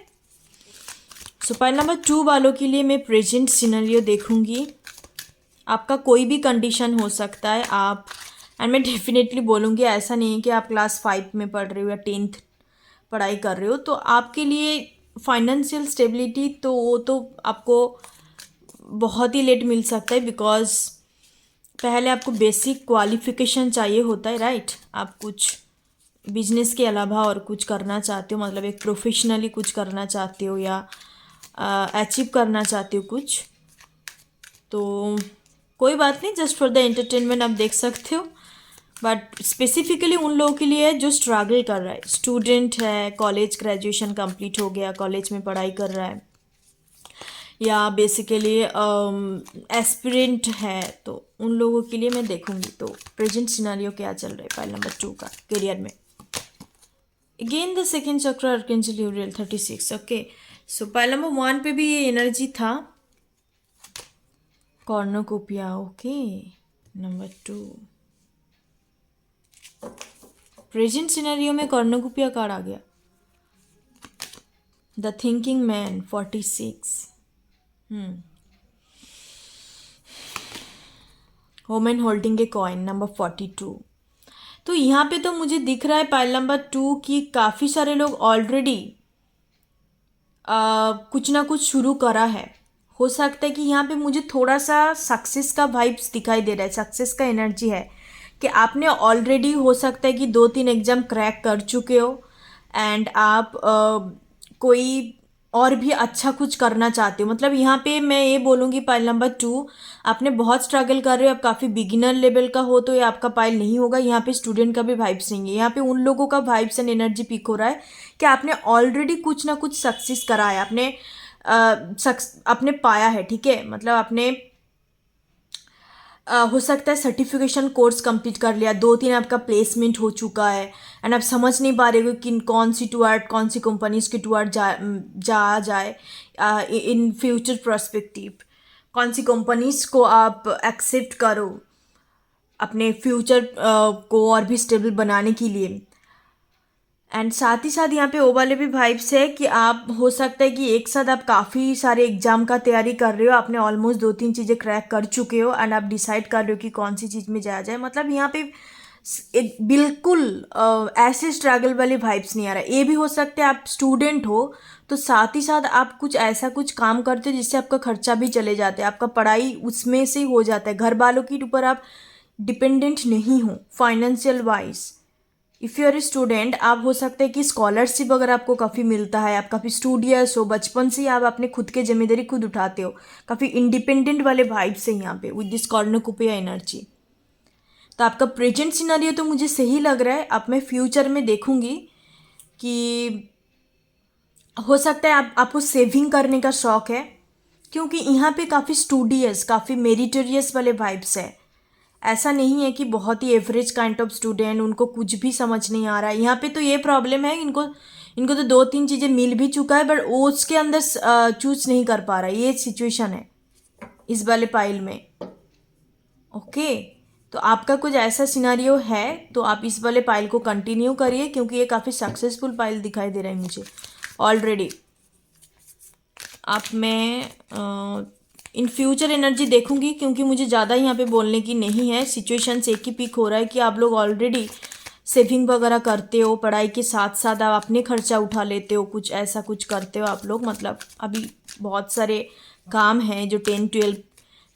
सो पाइल नंबर 2 वालों के लिए मैं प्रेजेंट सिनेरियो देखूंगी। आपका कोई भी कंडीशन हो सकता है, आप एंड मैं डेफिनेटली बोलूँगी ऐसा नहीं है कि आप क्लास 5 में पढ़ रहे हो या 10th पढ़ाई कर रहे हो तो आपके लिए फाइनेंशियल स्टेबिलिटी तो वो तो आपको बहुत ही लेट मिल सकता है, बिकॉज पहले आपको बेसिक क्वालिफिकेशन चाहिए होता है, राइट। आप कुछ बिजनेस के अलावा और कुछ करना चाहते हो, मतलब एक प्रोफेशनली कुछ करना चाहते हो या अचीव करना चाहते हो कुछ, तो कोई बात नहीं, जस्ट फॉर द एंटरटेनमेंट आप देख सकते हो। बट स्पेसिफिकली उन लोगों के लिए जो स्ट्रगल कर रहा है, स्टूडेंट है, कॉलेज ग्रेजुएशन कंप्लीट हो गया, कॉलेज में पढ़ाई कर रहा है, या बेसिकली एस्पिरेंट है, तो उन लोगों के लिए मैं देखूंगी तो प्रेजेंट सिनेरियो क्या चल रहा है पाइल नंबर 2 का करियर में। अगेन द सेकेंड चक्र आर्कएंजल यूरियल 36। ओके, सो पाइल नंबर 1 पे भी ये एनर्जी था, कॉर्नोकोपिया। ओके, नंबर 2 प्रेजेंट सिनेरियो में कॉर्नोकोपिया कार्ड आ गया, the thinking man 46। Women holding a coin number 42। तो यहाँ पे तो मुझे दिख रहा है पाइल नंबर 2 की काफ़ी सारे लोग ऑलरेडी कुछ ना कुछ शुरू करा है। हो सकता है कि यहाँ पे मुझे थोड़ा सा सक्सेस का वाइब्स दिखाई दे रहा है, सक्सेस का एनर्जी है कि आपने ऑलरेडी हो सकता है कि 2-3 एग्ज़ाम क्रैक कर चुके हो एंड आप कोई और भी अच्छा कुछ करना चाहते हो। मतलब यहाँ पे मैं ये बोलूँगी पाइल नंबर 2 आपने बहुत स्ट्रगल कर रहे हो, आप काफ़ी बिगिनर लेवल का हो तो ये आपका पाइल नहीं होगा। यहाँ पे स्टूडेंट का भी वाइब्स नहीं है, यहाँ पे उन लोगों का वाइब्स एंड एनर्जी पिक हो रहा है कि आपने ऑलरेडी कुछ ना कुछ सक्सेस करा है, आपने पाया है, ठीक है। मतलब आपने हो सकता है सर्टिफिकेशन कोर्स कंप्लीट कर लिया, 2-3 आपका प्लेसमेंट हो चुका है एंड आप समझ नहीं पा रहे हो कि कौन सी टुवर्ड कौन सी कंपनीज के टुवर्ड जा जाए इन फ्यूचर पर्सपेक्टिव, कौन सी कंपनीज को आप एक्सेप्ट करो अपने फ्यूचर को और भी स्टेबल बनाने के लिए। एंड साथ ही साथ यहाँ पे वो वाले भी वाइब्स है कि आप हो सकता है कि एक साथ आप काफ़ी सारे एग्जाम का तैयारी कर रहे हो, आपने ऑलमोस्ट 2-3 चीज़ें क्रैक कर चुके हो एंड आप डिसाइड कर रहे हो कि कौन सी चीज़ में जाया जाए। मतलब यहाँ पे एक बिल्कुल ऐसे स्ट्रगल वाले वाइब्स नहीं आ रहा है। ये भी हो सकता है आप स्टूडेंट हो तो साथ ही साथ आप कुछ ऐसा कुछ काम करते हो जिससे आपका खर्चा भी चले जाता है, आपका पढ़ाई उसमें से ही हो जाता है, घर वालों के ऊपर आप डिपेंडेंट नहीं हो financial wise. If you are a student, आप हो सकता है कि स्कॉलरशिप अगर आपको काफ़ी मिलता है, आप काफ़ी स्टूडियस हो, बचपन से ही आप अपने खुद के जिम्मेदारी खुद उठाते हो, काफ़ी इंडिपेंडेंट वाले वाइब्स है यहाँ पे विद दिस कॉर्नोकोपिया एनर्जी। तो आपका प्रेजेंट सिनेरियो तो मुझे सही लग रहा है। अब मैं फ्यूचर में देखूंगी कि हो सकता है आपको सेविंग करने का शौक है, क्योंकि यहाँ पे काफ़ी स्टूडियस, काफ़ी मेरिटोरियस वाले वाइब्स है। ऐसा नहीं है कि बहुत ही एवरेज काइंड ऑफ स्टूडेंट, उनको कुछ भी समझ नहीं आ रहा है। यहाँ पे तो ये प्रॉब्लम है, इनको इनको तो 2-3 चीज़ें मिल भी चुका है बट वो उसके अंदर चूज नहीं कर पा रहा है, ये सिचुएशन है इस वाले पाइल में। ओके, तो आपका कुछ ऐसा सिनारियो है तो आप इस वाले पाइल को कंटिन्यू करिए, क्योंकि ये काफ़ी सक्सेसफुल पाइल दिखाई दे रहा है मुझे ऑलरेडी। आप मैं इन फ्यूचर एनर्जी देखूंगी, क्योंकि मुझे ज़्यादा यहाँ पे बोलने की नहीं है। सिचुएशन एक ही पिक हो रहा है कि आप लोग ऑलरेडी सेविंग वगैरह करते हो, पढ़ाई के साथ साथ आप अपने खर्चा उठा लेते हो, कुछ ऐसा कुछ करते हो आप लोग। मतलब अभी बहुत सारे काम हैं जो 10-12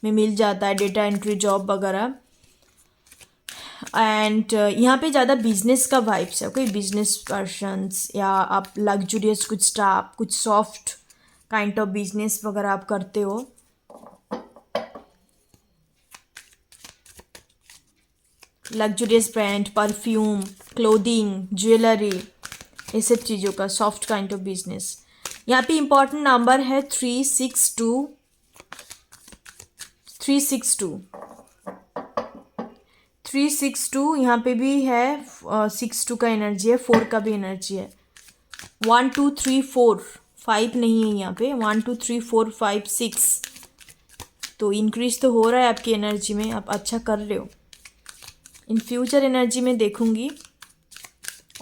में मिल जाता है, डेटा एंट्री जॉब वगैरह। एंड यहाँ पे ज़्यादा बिजनेस का वाइब्स है, कोई बिजनेस पर्सन्स या आप लग्जूरियस कुछ स्टाफ, कुछ सॉफ्ट काइंड ऑफ बिजनेस वगैरह आप करते हो। Luxurious brand, perfume, clothing, jewellery, ये सब चीज़ों का सॉफ्ट काइंड ऑफ बिजनेस। यहाँ पे इम्पॉर्टेंट नंबर है 362 362 362। यहाँ पे भी है 62 का एनर्जी है, 4 का भी एनर्जी है। 1 2 3 4 5 नहीं है यहाँ पे, 1 2 3 4 5 6। तो इंक्रीज तो हो रहा है आपकी एनर्जी में, आप अच्छा कर रहे हो। इन फ्यूचर एनर्जी में देखूंगी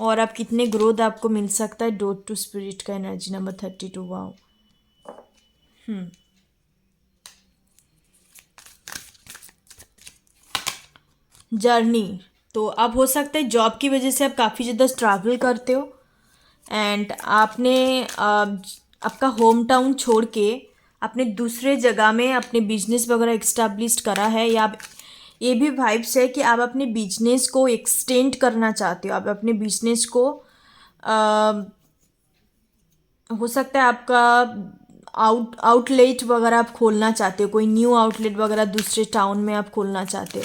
और आप कितने ग्रोथ आपको मिल सकता है। डोट टू स्पिरिट का एनर्जी नंबर 32। वाओ, जर्नी, तो अब हो सकता है जॉब की वजह से आप काफ़ी ज़्यादा ट्रैवल करते हो एंड आपने आपका होम टाउन छोड़ के अपने दूसरे जगह में अपने बिजनेस वगैरह एक्स्टैब्लिश करा है, या आप ये भी वाइब्स है कि आप अपने बिजनेस को एक्सटेंड करना चाहते हो। आप अपने बिजनेस को हो सकता है आपका आउटलेट वगैरह आप खोलना चाहते हो, कोई न्यू आउटलेट वगैरह दूसरे टाउन में आप खोलना चाहते हो।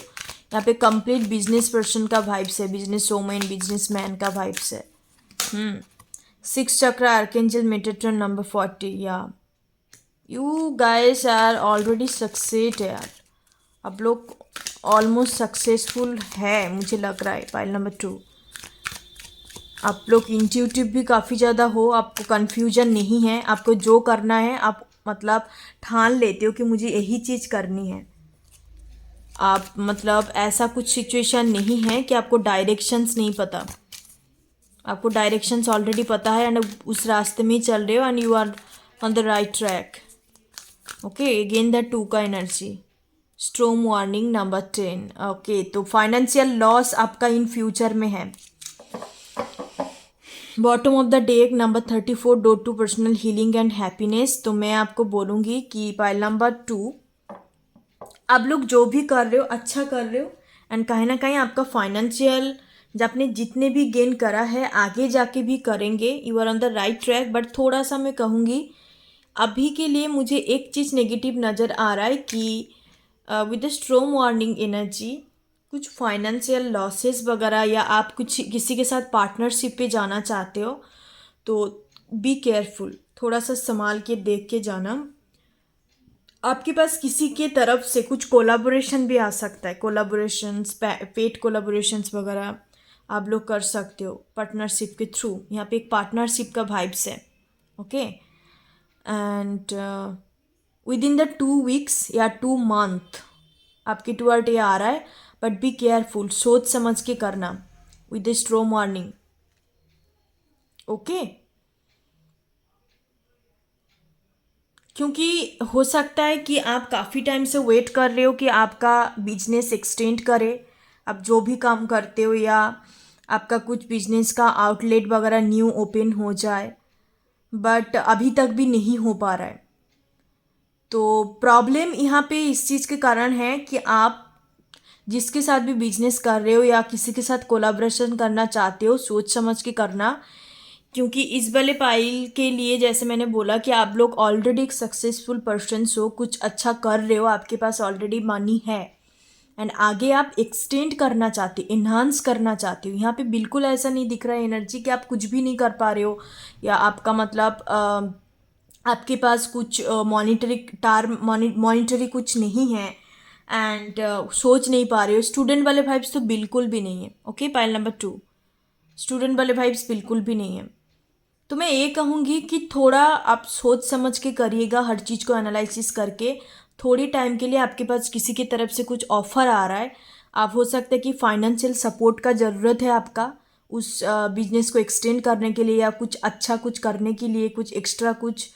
यहाँ पे कंप्लीट बिजनेस पर्सन का वाइब्स है, बिजनेस वोमेन बिजनेस मैन का वाइब्स है। 6 चक्र आर्केंजल मेटाट्रॉन नंबर 40, या you guys are already success है यार, आप लोग ऑलमोस्ट सक्सेसफुल है मुझे लग रहा है। पाइल नंबर 2, आप लोग इंट्यूटिव भी काफ़ी ज़्यादा हो, आपको कन्फ्यूजन नहीं है, आपको जो करना है आप मतलब ठान लेते हो कि मुझे यही चीज़ करनी है। आप मतलब ऐसा कुछ सिचुएशन नहीं है कि आपको डायरेक्शंस नहीं पता, आपको डायरेक्शंस ऑलरेडी पता है एंड उस रास्ते में ही चल रहे हो and you are on the right track. Okay, again the 2 का एनर्जी, स्ट्रॉम वार्निंग नंबर 10। ओके, तो फाइनेंशियल लॉस आपका इन फ्यूचर में है। Bottom of the deck number 34, door to personal healing and happiness. तो मैं आपको बोलूँगी कि पाइल नंबर 2, आप लोग जो भी कर रहे हो अच्छा कर रहे हो एंड कहीं ना कहीं आपका फाइनेंशियल जो आपने जितने भी गेन करा है आगे जाके भी करेंगे, you are on the right track. But थोड़ा सा मैं कहूँगी अभी के लिए मुझे एक चीज़ नेगेटिव नज़र आ रहा है कि with the strong warning energy कुछ फाइनेंशियल लॉसेस वगैरह, या आप कुछ किसी के साथ पार्टनरशिप पे जाना चाहते हो तो बी केयरफुल, थोड़ा सा संभाल के देख के जाना। आपके पास किसी के तरफ से कुछ कोलाबोरेशन भी आ सकता है, कोलाबोरेशंस पेड कोलाबोरेशंस वगैरह आप लोग कर सकते हो पार्टनरशिप के थ्रू। यहाँ पे एक पार्टनरशिप का वाइब्स है। Okay, and with in the 2 weeks या 2 मंथ आपकी टूवर्ड ये आ रहा है, बट बी केयरफुल, सोच समझ के करना with the strong warning. Okay, क्योंकि हो सकता है कि आप काफ़ी टाइम से वेट कर रहे हो कि आपका बिजनेस एक्सटेंड करे, आप जो भी काम करते हो, या आपका कुछ बिजनेस का आउटलेट वगैरह न्यू ओपन हो जाए, बट अभी तक भी नहीं हो पा रहा है। तो प्रॉब्लम यहाँ पे इस चीज़ के कारण है कि आप जिसके साथ भी बिजनेस कर रहे हो या किसी के साथ कोलाब्रेशन करना चाहते हो सोच समझ के करना, क्योंकि इस वाले पाइल के लिए जैसे मैंने बोला कि आप लोग ऑलरेडी एक सक्सेसफुल पर्सन हो, कुछ अच्छा कर रहे हो, आपके पास ऑलरेडी मनी है एंड आगे आप एक्सटेंड करना चाहते हो, इन्हांस करना चाहते हो। यहाँ पे बिल्कुल ऐसा नहीं दिख रहा है एनर्जी कि आप कुछ भी नहीं कर पा रहे हो, या आपका मतलब आपके पास कुछ मॉनिटरी कुछ नहीं है एंड सोच नहीं पा रहे हो। स्टूडेंट वाले वाइब्स तो बिल्कुल भी नहीं है। ओके, पाइल नंबर 2, स्टूडेंट वाले वाइब्स बिल्कुल भी नहीं है। तो मैं ये कहूँगी कि थोड़ा आप सोच समझ के करिएगा, हर चीज़ को एनालिसिस करके। थोड़ी टाइम के लिए आपके पास किसी की तरफ से कुछ ऑफ़र आ रहा है, आप हो सकता है कि फाइनेंशियल सपोर्ट का ज़रूरत है आपका उस बिजनेस को एक्सटेंड करने के लिए, या कुछ अच्छा कुछ करने के लिए, कुछ एक्स्ट्रा कुछ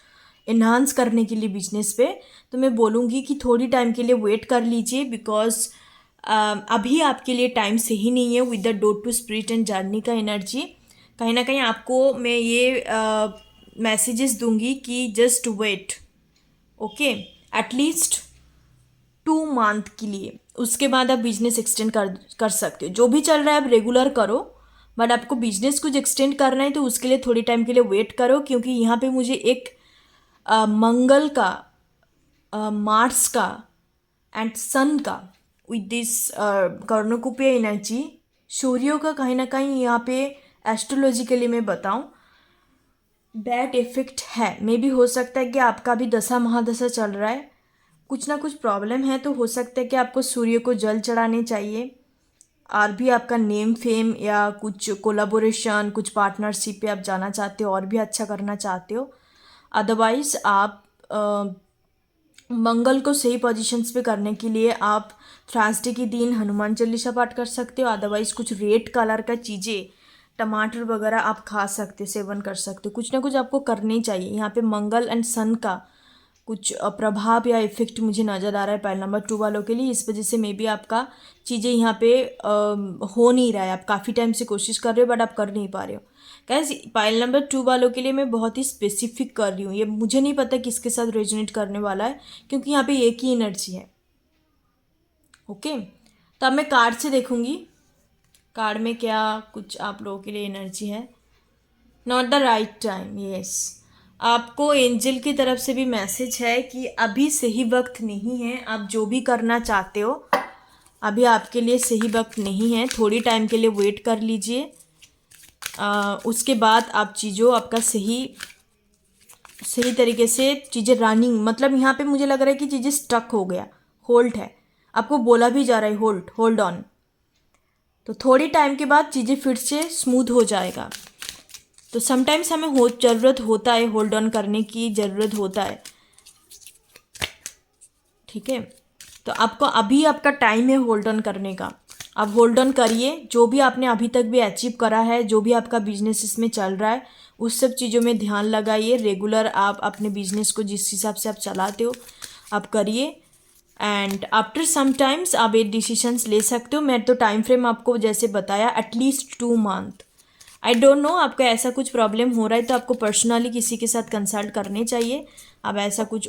इन्हांस करने के लिए बिजनेस पे। तो मैं बोलूँगी कि थोड़ी टाइम के लिए वेट कर लीजिए, बिकॉज अभी आपके लिए टाइम सही नहीं है with the door to spirit and journey का एनर्जी। कहीं ना कहीं आपको मैं ये मैसेजेस दूंगी कि just wait, okay, at least 2 month के लिए, उसके बाद आप बिजनेस एक्सटेंड कर सकते हो। जो भी चल रहा है आप रेगुलर करो, बट आपको बिजनेस कुछ एक्सटेंड करना है तो उसके लिए थोड़ी टाइम के लिए वेट करो, क्योंकि यहाँ पे मुझे एक मंगल का, मार्स का एंड सन का विद दिस कर्णकुप्य एनर्जी, सूर्यों का कहीं ना कहीं यहाँ पे एस्ट्रोलॉजिकली मैं बताऊँ बैड इफेक्ट है। मे भी हो सकता है कि आपका भी दशा महादशा चल रहा है, कुछ ना कुछ प्रॉब्लम है, तो हो सकता है कि आपको सूर्य को जल चढ़ाने चाहिए। और भी आपका नेम फेम या कुछ कोलाबोरेशन, कुछ पार्टनरशिप पे आप जाना चाहते हो और भी अच्छा करना चाहते हो, अदरवाइज आप मंगल को सही पोजीशंस पे करने के लिए आप थर्सडे के दिन हनुमान चालीसा पाठ कर सकते हो। अदरवाइज कुछ रेड कलर का चीज़ें, टमाटर वगैरह आप खा सकते, सेवन कर सकते हो। कुछ ना कुछ आपको करनी चाहिए। यहाँ पे मंगल एंड सन का कुछ प्रभाव या इफेक्ट मुझे नज़र आ रहा है पाइल नंबर 2 वालों के लिए। इस वजह से मे बी आपका चीज़ें यहाँ पे हो नहीं रहा है। आप काफ़ी टाइम से कोशिश कर रहे हो बट आप कर नहीं पा रहे हो। गाइस पाइल नंबर 2 वालों के लिए मैं बहुत ही स्पेसिफिक कर रही हूँ, ये मुझे नहीं पता किसके साथ रेजोनेट करने वाला है, क्योंकि यहाँ पे एक ही एनर्जी है। ओके, तो अब मैं कार्ड से देखूंगी कार्ड में क्या कुछ आप लोगों के लिए एनर्जी है। Not the right time, yes, आपको एंजल की तरफ से भी मैसेज है कि अभी सही वक्त नहीं है। आप जो भी करना चाहते हो अभी आपके लिए सही वक्त नहीं है, थोड़ी टाइम के लिए वेट कर लीजिए। उसके बाद आप चीज़ों आपका सही तरीके से चीज़ें रनिंग, मतलब यहाँ पे मुझे लग रहा है कि चीज़ें स्टक हो गया, होल्ड है, आपको बोला भी जा रहा है होल्ड ऑन। तो थोड़ी टाइम के बाद चीज़ें फिर से स्मूथ हो जाएगा। तो समटाइम्स हमें ज़रूरत होता है, होल्ड ऑन करने की ज़रूरत होता है, ठीक है। तो आपको अभी आपका टाइम है होल्ड ऑन करने का। आप होल्ड ऑन करिए, जो भी आपने अभी तक भी अचीव करा है, जो भी आपका बिजनेस इसमें चल रहा है, उस सब चीज़ों में ध्यान लगाइए। रेगुलर आप अपने बिजनेस को जिस हिसाब से आप चलाते हो आप करिए, एंड आफ्टर सम टाइम्स आप ये डिसीजंस ले सकते हो। मैं तो टाइम फ्रेम आपको जैसे बताया at least 2 month. I don't know आपका ऐसा कुछ प्रॉब्लम हो रहा है तो आपको पर्सनली किसी के साथ कंसल्ट करने चाहिए। आप ऐसा कुछ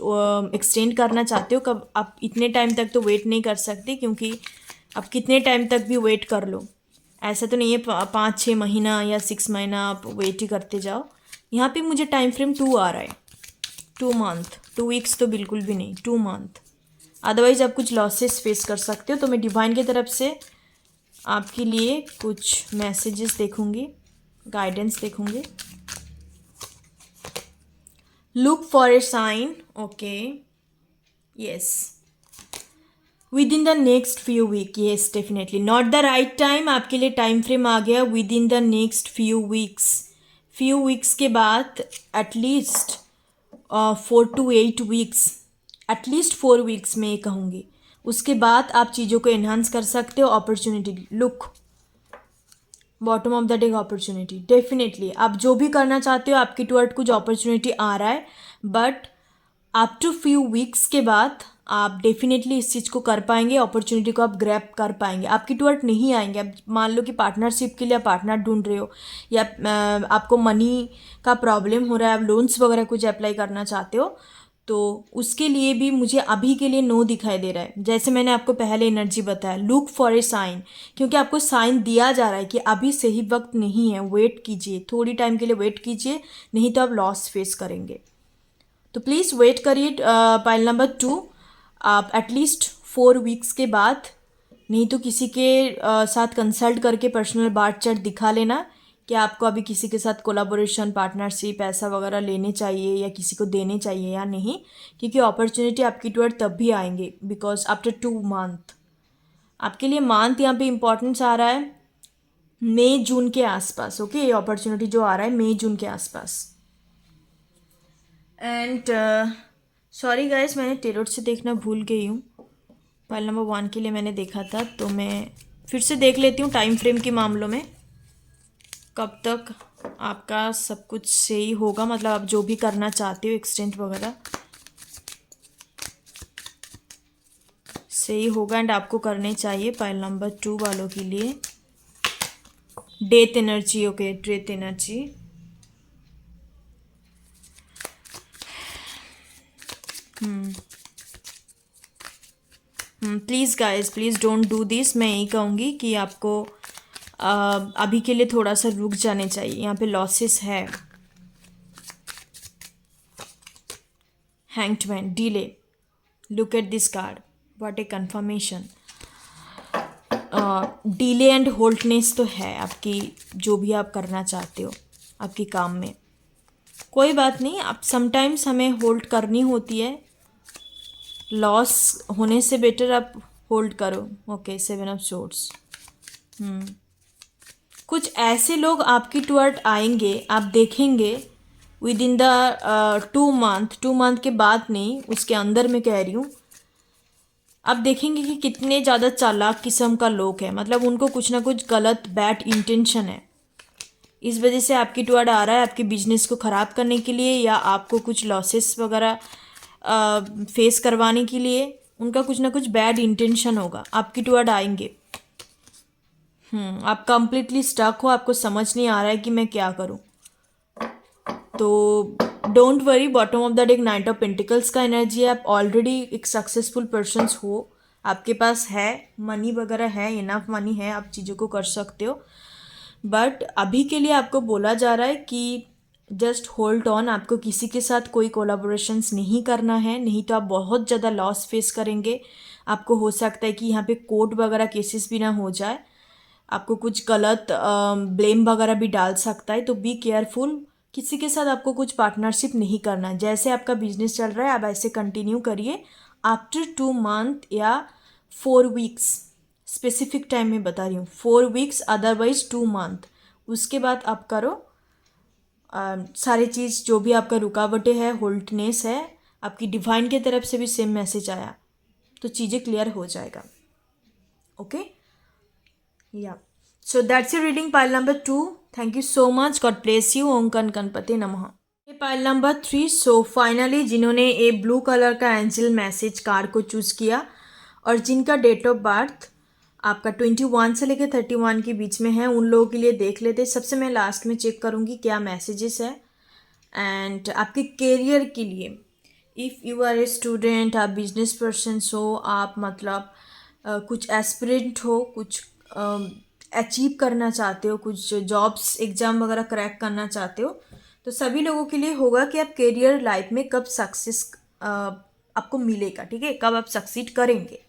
एक्सटेंड करना चाहते हो, कब आप इतने टाइम तक तो वेट नहीं कर सकते, क्योंकि आप कितने टाइम तक भी वेट कर लो, ऐसा तो नहीं है 5-6 महीना या 6 महीना आप वेट ही करते जाओ। यहाँ पे मुझे टाइम फ्रेम 2 आ रहा है, 2 मंथ, 2 वीक्स तो बिल्कुल भी नहीं, 2 मंथ। अदरवाइज आप कुछ लॉसेस फेस कर सकते हो। तो मैं डिवाइन की तरफ से आपके लिए कुछ मैसेजेस देखूंगी, गाइडेंस देखूंगी। Look for a sign, okay, yes, within the next few week, yes definitely, not the right time, आपके लिए टाइम फ्रेम आ गया within the next few weeks के बाद at least 4 to 8 weeks, at least 4 weeks में ये कहूँगी। उसके बाद आप चीज़ों को एनहांस कर सकते हो। Opportunity, look bottom of the day, opportunity, definitely आप जो भी करना चाहते हो आपकी टुवर्ड कुछ अपॉर्चुनिटी आ रहा है, but up to few weeks के बाद आप डेफिनेटली इस चीज़ को कर पाएंगे, अपॉर्चुनिटी को आप ग्रैब कर पाएंगे। आपकी टुवर्ड नहीं आएंगे। अब मान लो कि पार्टनरशिप के लिए आप पार्टनर ढूंढ रहे हो, या आपको मनी का प्रॉब्लम हो रहा है, आप लोन्स वगैरह कुछ अप्लाई करना चाहते हो, तो उसके लिए भी मुझे अभी के लिए नो दिखाई दे रहा है। जैसे मैंने आपको पहले एनर्जी बताया, लुक फॉर ए साइन, क्योंकि आपको साइन दिया जा रहा है कि अभी सही वक्त नहीं है, वेट कीजिए, थोड़ी टाइम के लिए वेट कीजिए, नहीं तो आप लॉस फेस करेंगे। तो प्लीज़ वेट करिए पाइल नंबर 2, आप एटलीस्ट 4 वीक्स के बाद, नहीं तो किसी के साथ कंसल्ट करके पर्सनल बात चार्ट दिखा लेना कि आपको अभी किसी के साथ कोलाबोरेशन, पार्टनरशिप, पैसा वगैरह लेने चाहिए या किसी को देने चाहिए या नहीं, क्योंकि अपॉर्चुनिटी आपकी टुवर्ड तब भी आएंगे बिकॉज आफ्टर 2 मंथ। आपके लिए मंथ यहाँ पे इम्पोर्टेंस आ रहा है मई जून के आसपास। ओके, ये अपॉर्चुनिटी जो आ रहा है मई जून के आसपास। एंड सॉरी गाइस, मैंने टेरोट से देखना भूल गई हूँ। फाइल नंबर 1 के लिए मैंने देखा था, तो मैं फिर से देख लेती हूँ टाइम फ्रेम के मामलों में कब तक आपका सब कुछ सही होगा, मतलब आप जो भी करना चाहते हो एक्सटेंड वगैरह सही होगा एंड आपको करने चाहिए। फाइल नंबर 2 वालों के लिए death energy, okay, death energy, please guys, please don't do this. मैं यही कहूँगी कि आपको अभी के लिए थोड़ा सा रुक जाने चाहिए, यहाँ पे लॉसेस है। Hanged man, delay, look at this card, what a confirmation. Delay and होल्डनेस तो है आपकी, जो भी आप करना चाहते हो आपके काम में, कोई बात नहीं, आप समटाइम्स हमें होल्ड करनी होती है, लॉस होने से बेटर आप होल्ड करो। ओके, 7 ऑफ सोर्ड्स, कुछ ऐसे लोग आपकी टुवर्ड आएंगे, आप देखेंगे विद इन द 2 मंथ के बाद नहीं, उसके अंदर मैं कह रही हूँ, आप देखेंगे कि कितने ज़्यादा चालाक किस्म का लोग है, मतलब उनको कुछ ना कुछ गलत बैड इंटेंशन है, इस वजह से आपकी टुवर्ड आ रहा है आपके बिजनेस को ख़राब करने के लिए, या आपको कुछ लॉसेस वगैरह फेस करवाने के लिए उनका कुछ ना कुछ बैड इंटेंशन होगा, आपकी टुवर्ड आएंगे। आप कंप्लीटली स्टक हो, आपको समझ नहीं आ रहा है कि मैं क्या करूं। तो don't worry, bottom of the deck night of pentacles का एनर्जी है। आप ऑलरेडी एक सक्सेसफुल पर्सन्स हो, आपके पास है मनी वगैरह है, इनफ मनी है, आप चीज़ों को कर सकते हो। बट अभी के लिए आपको बोला जा रहा है कि जस्ट होल्ड ऑन, आपको किसी के साथ कोई कोलाबोरेशंस नहीं करना है, नहीं तो आप बहुत ज़्यादा लॉस फेस करेंगे। आपको हो सकता है कि यहाँ पे कोर्ट वगैरह केसेस भी ना हो जाए, आपको कुछ गलत ब्लेम वगैरह भी डाल सकता है। तो बी केयरफुल, किसी के साथ आपको कुछ पार्टनरशिप नहीं करना है। जैसे आपका बिजनेस चल रहा है आप ऐसे कंटिन्यू करिए। आफ्टर 2 मंथ या 4 वीक्स, स्पेसिफिक टाइम में बता रही हूँ, 4 वीक्स अदरवाइज 2 मंथ, उसके बाद आप करो सारी चीज़। जो भी आपका रुकावटें है, होल्डनेस है, आपकी डिवाइन की तरफ से भी सेम मैसेज आया, तो चीज़ें क्लियर हो जाएगा। ओके, या so that's your reading pile number 2। Thank you so much, God bless you, Om कन गणपति नमः। ये पाइल नंबर 3। सो फाइनली जिन्होंने ये ब्लू कलर का एंजल मैसेज कार्ड को चूज़ किया और जिनका डेट ऑफ बर्थ आपका 21 से लेकर 31 के बीच में है, उन लोगों के लिए देख लेते। सबसे मैं लास्ट में चेक करूँगी क्या मैसेजेस है। एंड आपके करियर के लिए, if you are a student, आप बिजनेस पर्सन हो, आप मतलब कुछ एस्पिरेंट हो, कुछ अचीव करना चाहते हो, कुछ जॉब्स एग्ज़ाम वगैरह क्रैक करना चाहते हो, तो सभी लोगों के लिए होगा कि आप करियर लाइफ में कब सक्सेस आपको मिलेगा, ठीक है, कब आप सक्सीड करेंगे।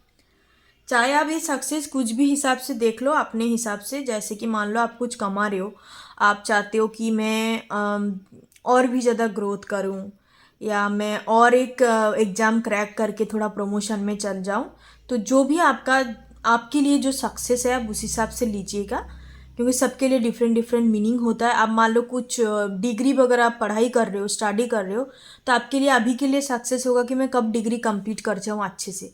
चाहे आप ये सक्सेस कुछ भी हिसाब से देख लो, अपने हिसाब से। जैसे कि मान लो आप कुछ कमा रहे हो, आप चाहते हो कि मैं और भी ज़्यादा ग्रोथ करूं, या मैं और एक एग्ज़ाम क्रैक करके थोड़ा प्रमोशन में चल जाऊं, तो जो भी आपके लिए जो सक्सेस है आप उस हिसाब से लीजिएगा, क्योंकि सबके लिए डिफरेंट डिफरेंट मीनिंग होता है। आप मान लो कुछ डिग्री वगैरह आप पढ़ाई कर रहे हो, स्टडी कर रहे हो, तो आपके लिए अभी के लिए सक्सेस होगा कि मैं कब डिग्री कंप्लीट कर जाऊँ अच्छे से,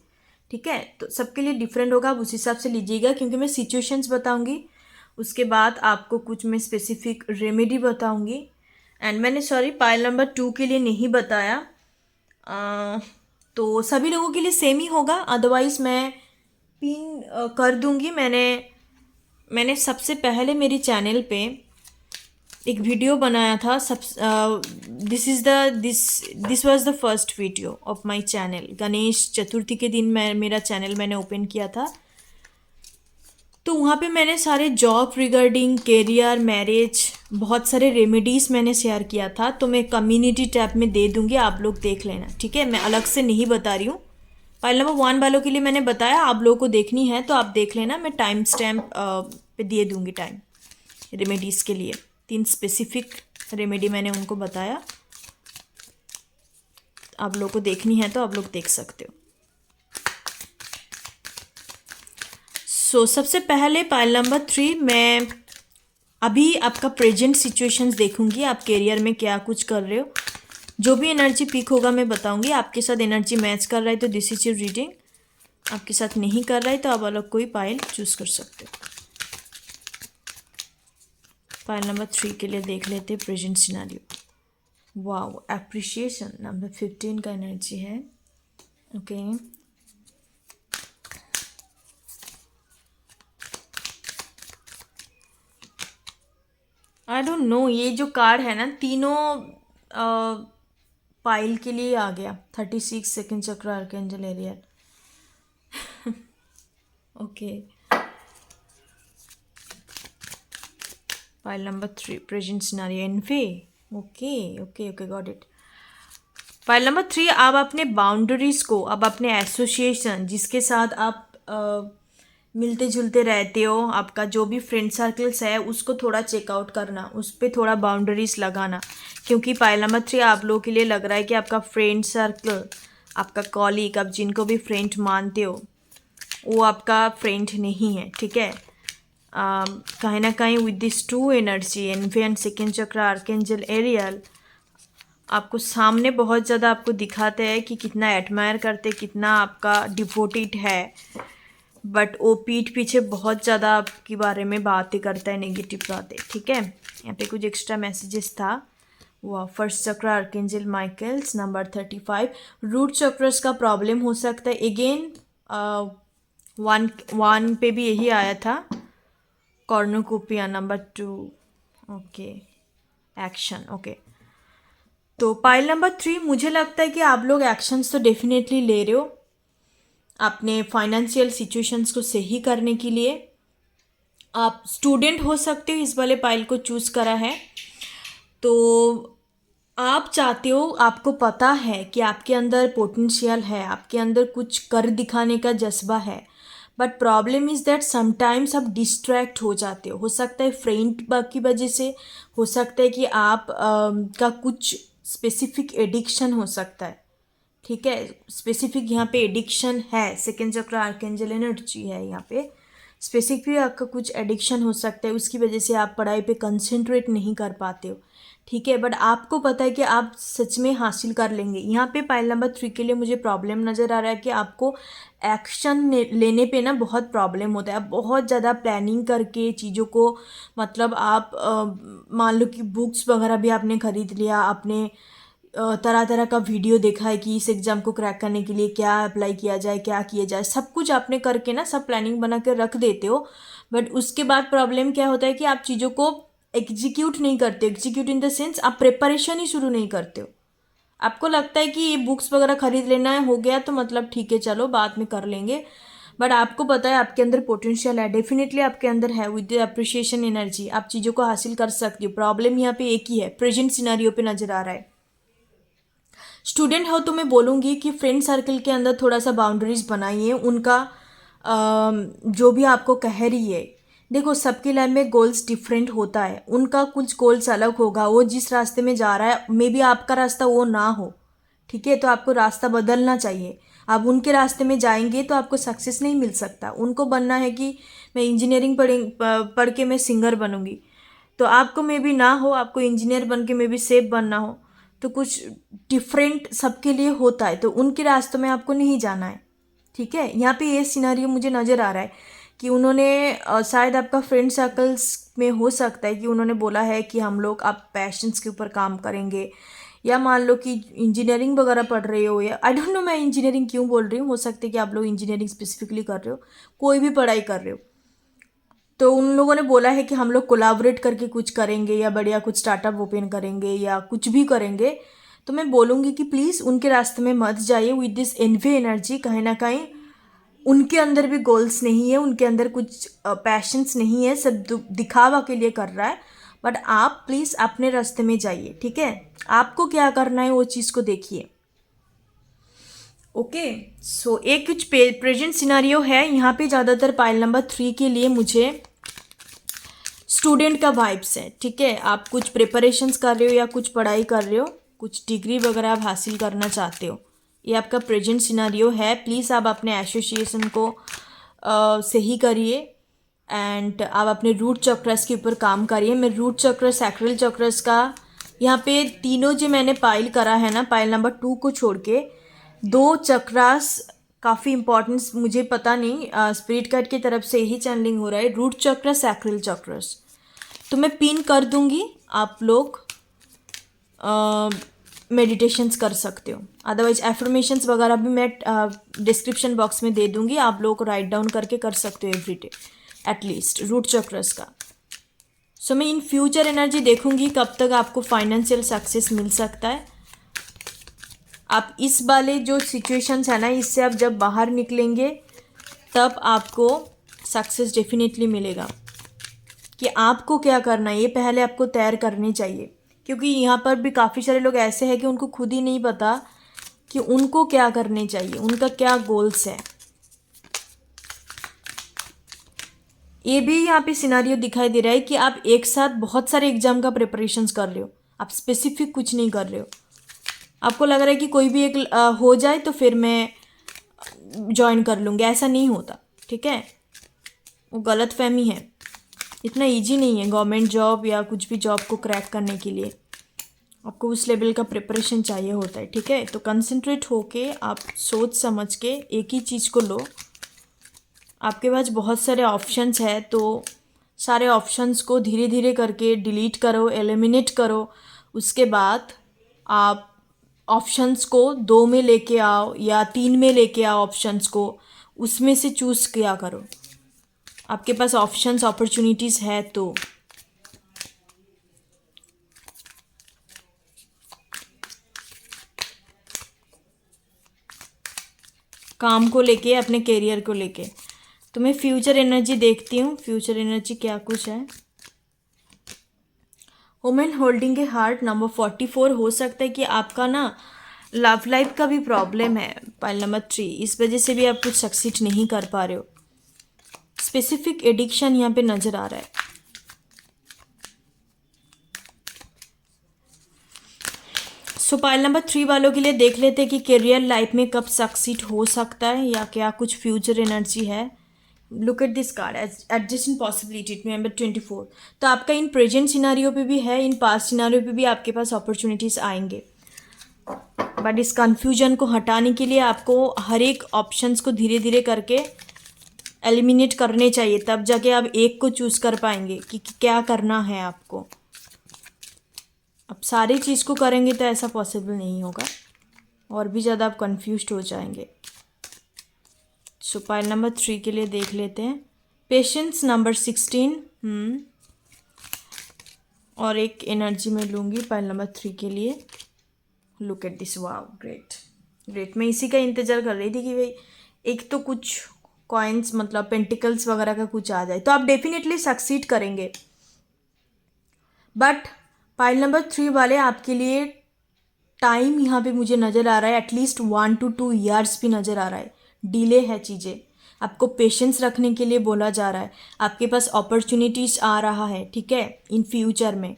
ठीक है। तो सबके लिए डिफरेंट होगा, आप उस हिसाब से लीजिएगा, क्योंकि मैं सिचुएशंस बताऊंगी, उसके बाद आपको कुछ मैं स्पेसिफिक रेमेडी बताऊंगी। एंड मैंने सॉरी पाइल नंबर 2 के लिए नहीं बताया, तो सभी लोगों के लिए सेम ही होगा, अदरवाइज़ मैं पिन कर दूंगी। मैंने सबसे पहले मेरी चैनल पे एक वीडियो बनाया था, this was the first video of my channel. Ganesh Chaturthi के दिन मेरा चैनल मैंने ओपन किया था, तो वहाँ पे मैंने सारे जॉब रिगार्डिंग करियर, मैरिज, बहुत सारे रेमेडीज़ मैंने शेयर किया था। तो मैं कम्युनिटी टैब में दे दूँगी, आप लोग देख लेना, ठीक है। मैं अलग से नहीं बता रही हूँ। फाइल नंबर 1 वालों के लिए मैंने बताया, आप लोगों को देखनी है तो आप देख लेना। मैं टाइम स्टैम्प पे दे दूँगी टाइम रेमेडीज़ के लिए। 3 स्पेसिफिक रेमेडी मैंने उनको बताया, आप लोगों को देखनी है तो आप लोग देख सकते हो। सो सबसे पहले पाइल नंबर 3, मैं अभी आपका प्रेजेंट सिचुएशंस देखूंगी, आप करियर में क्या कुछ कर रहे हो। जो भी एनर्जी पिक होगा मैं बताऊंगी। आपके साथ एनर्जी मैच कर रहा है तो दिस इज योर रीडिंग, आपके साथ नहीं कर रहा है तो आप अलग कोई पाइल चूज कर सकते हो। पाइल नंबर 3 के लिए देख लेते हैं present scenario. Wow, appreciation number 15 का एनर्जी है। ओके, आई डोंट नो, ये जो कार्ड है ना, तीनों पाइल के लिए आ गया। 36 second chakra, archangel Ariel. Okay, pile number 3 present scenario anyway. Okay okay okay, got it. Pile number 3, आप अपने बाउंड्रीज को, अब अपने एसोसिएशन जिसके साथ आप मिलते जुलते रहते हो, आपका जो भी फ्रेंड सर्कल्स है, उसको थोड़ा चेकआउट करना, उस पर थोड़ा बाउंड्रीज लगाना। क्योंकि पाइल नंबर 3 आप लोगों के लिए लग रहा है कि आपका फ्रेंड सर्कल, आपका कॉलीग, आप जिनको भी फ्रेंड मानते हो, वो आपका फ्रेंड नहीं है, ठीक है। कहीं ना कहीं with this 2 energy, envy and second चक्र, आर्कएंजल एरियल, आपको सामने बहुत ज़्यादा आपको दिखाते हैं कि कितना एडमायर करते, कितना आपका डिवोटेड है, बट वो पीठ पीछे बहुत ज़्यादा आपके बारे में बातें करता है, नेगेटिव बातें, ठीक है। यहाँ पे कुछ एक्स्ट्रा मैसेजेस था, वाह, first chakra archangel Michaels, number 35। Root chakras का प्रॉब्लम हो सकता है। अगेन वन वन पे भी यही आया था, cornucopia, number 2। Okay, action. Okay, तो पाइल नंबर 3, मुझे लगता है कि आप लोग एक्शंस तो डेफिनेटली ले रहे हो अपने फाइनेंशियल सिचुएशंस को सही करने के लिए। आप स्टूडेंट हो सकते हो, इस वाले पाइल को चूज़ करा है, तो आप चाहते हो, आपको पता है कि आपके अंदर पोटेंशियल है, आपके अंदर कुछ कर दिखाने का जज्बा है, but problem is that sometimes आप डिस्ट्रैक्ट हो जाते हो सकता है फ्रेंड की वजह से, हो सकता है कि आप का कुछ स्पेसिफिक एडिक्शन हो सकता है। ठीक है, स्पेसिफिक यहाँ पे एडिक्शन है, सेकेंड चक्र आर्केंजल एनर्जी है यहाँ पे। स्पेसिफिक आपका कुछ एडिक्शन हो सकता है, उसकी वजह से आप पढ़ाई पे कंसंट्रेट नहीं कर पाते हो। ठीक है, बट आपको पता है कि आप सच में हासिल कर लेंगे। यहाँ पे पाइल नंबर 3 के लिए मुझे प्रॉब्लम नज़र आ रहा है कि आपको एक्शन लेने पे ना बहुत प्रॉब्लम होता है। आप बहुत ज़्यादा प्लानिंग करके चीज़ों को, मतलब आप मान लो कि बुक्स वगैरह भी आपने ख़रीद लिया, आपने तरह तरह का वीडियो देखा है कि इस एग्ज़ाम को क्रैक करने के लिए क्या अप्लाई किया जाए, क्या किया जाए, सब कुछ आपने करके ना सब प्लानिंग बना कर रख देते हो। बट उसके बाद प्रॉब्लम क्या होता है कि आप चीज़ों को एग्जीक्यूट नहीं करते। एग्जीक्यूट इन द सेंस आप प्रिपरेशन ही शुरू नहीं करते हो। आपको लगता है कि ये बुक्स वगैरह खरीद लेना है, हो गया तो मतलब ठीक है, चलो बाद में कर लेंगे। बट आपको पता है आपके अंदर पोटेंशियल है, डेफिनेटली आपके अंदर है। विद द अप्रिशिएशन एनर्जी आप चीज़ों को हासिल कर सकती हो। प्रॉब्लम यहाँ पे एक ही है, प्रेजेंट सिनेरियो पे नज़र आ रहा है। स्टूडेंट हो तो मैं बोलूँगी कि फ्रेंड सर्कल के अंदर थोड़ा सा बाउंड्रीज बनाइए। उनका जो भी आपको कह रही है, देखो सबकी लाइफ में गोल्स डिफरेंट होता है, उनका कुछ गोल्स अलग होगा। वो जिस रास्ते में जा रहा है, मे बी आपका रास्ता वो ना हो। ठीक है, तो आपको रास्ता बदलना चाहिए। आप उनके रास्ते में जाएंगे तो आपको सक्सेस नहीं मिल सकता। उनको बनना है कि मैं इंजीनियरिंग पढ़ के मैं सिंगर बनूंगी, तो आपको मे बी ना हो, आपको इंजीनियर बन के मे बी सेफ बनना हो। तो कुछ डिफरेंट सबके लिए होता है, तो उनके रास्तों में आपको नहीं जाना है। ठीक है, यहाँ पे ये सिनारियो मुझे नज़र आ रहा है कि उन्होंने शायद आपका फ्रेंड सर्कल्स में हो सकता है कि उन्होंने बोला है कि हम लोग आप पैशंस के ऊपर काम करेंगे, या मान लो कि इंजीनियरिंग वगैरह पढ़ रहे हो, या आई डोंट नो मैं इंजीनियरिंग क्यों बोल रही हूँ, हो सकता है कि आप लोग इंजीनियरिंग स्पेसिफिकली कर रहे हो, कोई भी पढ़ाई कर रहे हो, तो उन लोगों ने बोला है कि हम लोग कोलाबरेट करके कुछ करेंगे, या बढ़िया कुछ स्टार्टअप ओपन करेंगे, या कुछ भी करेंगे। तो मैं बोलूँगी कि प्लीज़ उनके रास्ते में मत जाइए विद दिस एनवी एनर्जी। कहीं ना कहीं उनके अंदर भी गोल्स नहीं है, उनके अंदर कुछ पैशंस नहीं है, सब दिखावा के लिए कर रहा है। बट आप प्लीज़ अपने रास्ते में जाइए। ठीक है, आपको क्या करना है वो चीज़ को देखिए। ओके, सो एक कुछ प्रेजेंट सिनारियो है यहाँ पे। ज़्यादातर पाइल नंबर 3 के लिए मुझे स्टूडेंट का वाइब्स है। ठीक है, आप कुछ प्रिपरेशंस कर रहे हो या कुछ पढ़ाई कर रहे हो, कुछ डिग्री वगैरह आप हासिल करना चाहते हो, ये आपका प्रेजेंट सिनारियो है। प्लीज़ आप अपने एसोसिएशन को सही करिए, एंड आप अपने रूट चक्रस के ऊपर काम करिए। मैं रूट चक्र, सैक्रल चक्रस का यहाँ पे तीनों जो मैंने पाइल करा है ना, पाइल नंबर 2 को छोड़ के 2 चक्रास काफ़ी इंपॉर्टेंस, मुझे पता नहीं, स्पिरिट गाइड की तरफ से यही चैनलिंग हो रहा है, रूट चक्र, सैक्रल चक्रस। तो मैं पिन कर दूंगी, आप लोग मेडिटेशंस कर सकते हो। अदरवाइज एफर्मेशंस वगैरह भी मैं डिस्क्रिप्शन बॉक्स में दे दूंगी, आप लोग राइट डाउन करके कर सकते हो एवरीडे एटलीस्ट रूट चक्रस का। सो मैं इन फ्यूचर एनर्जी देखूंगी कब तक आपको फाइनेंशियल सक्सेस मिल सकता है। आप इस वाले जो सिचुएशंस है ना, इससे आप जब बाहर निकलेंगे तब आपको सक्सेस डेफिनेटली मिलेगा। कि आपको क्या करना है ये पहले आपको तैयार करनी चाहिए, क्योंकि यहाँ पर भी काफ़ी सारे लोग ऐसे हैं कि उनको खुद ही नहीं पता कि उनको क्या करने चाहिए, उनका क्या गोल्स है। ये भी यहाँ पे सिनारियो दिखाई दे रहा है कि आप एक साथ बहुत सारे एग्जाम का प्रिपरेशंस कर रहे हो, आप स्पेसिफिक कुछ नहीं कर रहे हो। आपको लग रहा है कि कोई भी एक हो जाए तो फिर मैं ज्वाइन कर लूँगी, ऐसा नहीं होता। ठीक है, वो गलत फहमी है। इतना इजी नहीं है गवर्नमेंट जॉब या कुछ भी जॉब को क्रैक करने के लिए, आपको उस लेवल का प्रिपरेशन चाहिए होता है। ठीक है, तो कंसंट्रेट होके आप सोच समझ के एक ही चीज़ को लो। आपके पास बहुत सारे ऑप्शंस है, तो सारे ऑप्शंस को धीरे धीरे करके डिलीट करो, एलिमिनेट करो, उसके बाद आप ऑप्शंस को 2 में लेके आओ या 3 में लेके आओ, ऑप्शंस को उसमें से चूज़ किया करो। आपके पास ऑप्शंस अपॉर्चुनिटीज़ है तो। काम को लेके, अपने करियर को लेके। तो मैं फ्यूचर एनर्जी देखती हूँ, फ्यूचर एनर्जी क्या कुछ है। वुमेन होल्डिंग ए हार्ट नंबर 44। हो सकता है कि आपका ना लव लाइफ का भी प्रॉब्लम है। पाइल नंबर 3, इस वजह से भी आप कुछ सक्सीड नहीं कर पा रहे हो। स्पेसिफिक एडिक्शन यहाँ पे नज़र आ रहा है। सो पाइल नंबर 3 वालों के लिए देख लेते हैं कि करियर लाइफ में कब सक्सीड हो सकता है या क्या कुछ फ्यूचर एनर्जी है। Look at this card as adjusting possibility number 24। तो आपका इन प्रेजेंट सिनारियो पे भी है, इन पास्ट सिनारियो पे भी आपके पास अपॉर्चुनिटीज़ आएंगे। बट इस कन्फ्यूजन को हटाने के लिए आपको हर एक ऑप्शंस को धीरे धीरे करके एलिमिनेट करने चाहिए, तब जाके आप एक को चूज़ कर पाएंगे कि क्या करना है आपको। अब सारी चीज़ को करेंगे तो ऐसा पॉसिबल नहीं होगा, और भी ज़्यादा आप कंफ्यूज्ड हो जाएंगे। सो पाइल नंबर 3 के लिए देख लेते हैं पेशेंस नंबर 16। और एक एनर्जी में लूँगी पाइल नंबर 3 के लिए। Look at this, wow, great great. मैं इसी का इंतज़ार कर रही थी कि भाई एक तो कुछ कॉइन्स मतलब पेंटिकल्स वगैरह का कुछ आ जाए, तो आप डेफिनेटली सक्सीड करेंगे। बट पाइल नंबर 3 वाले आपके लिए टाइम यहाँ पे मुझे नज़र आ रहा है, एटलीस्ट 1 to 2 ईयर्स भी नज़र आ रहा है। डिले है चीज़ें, आपको पेशेंस रखने के लिए बोला जा रहा है। आपके पास अपॉर्चुनिटीज़ आ रहा है, ठीक है, इन फ्यूचर में।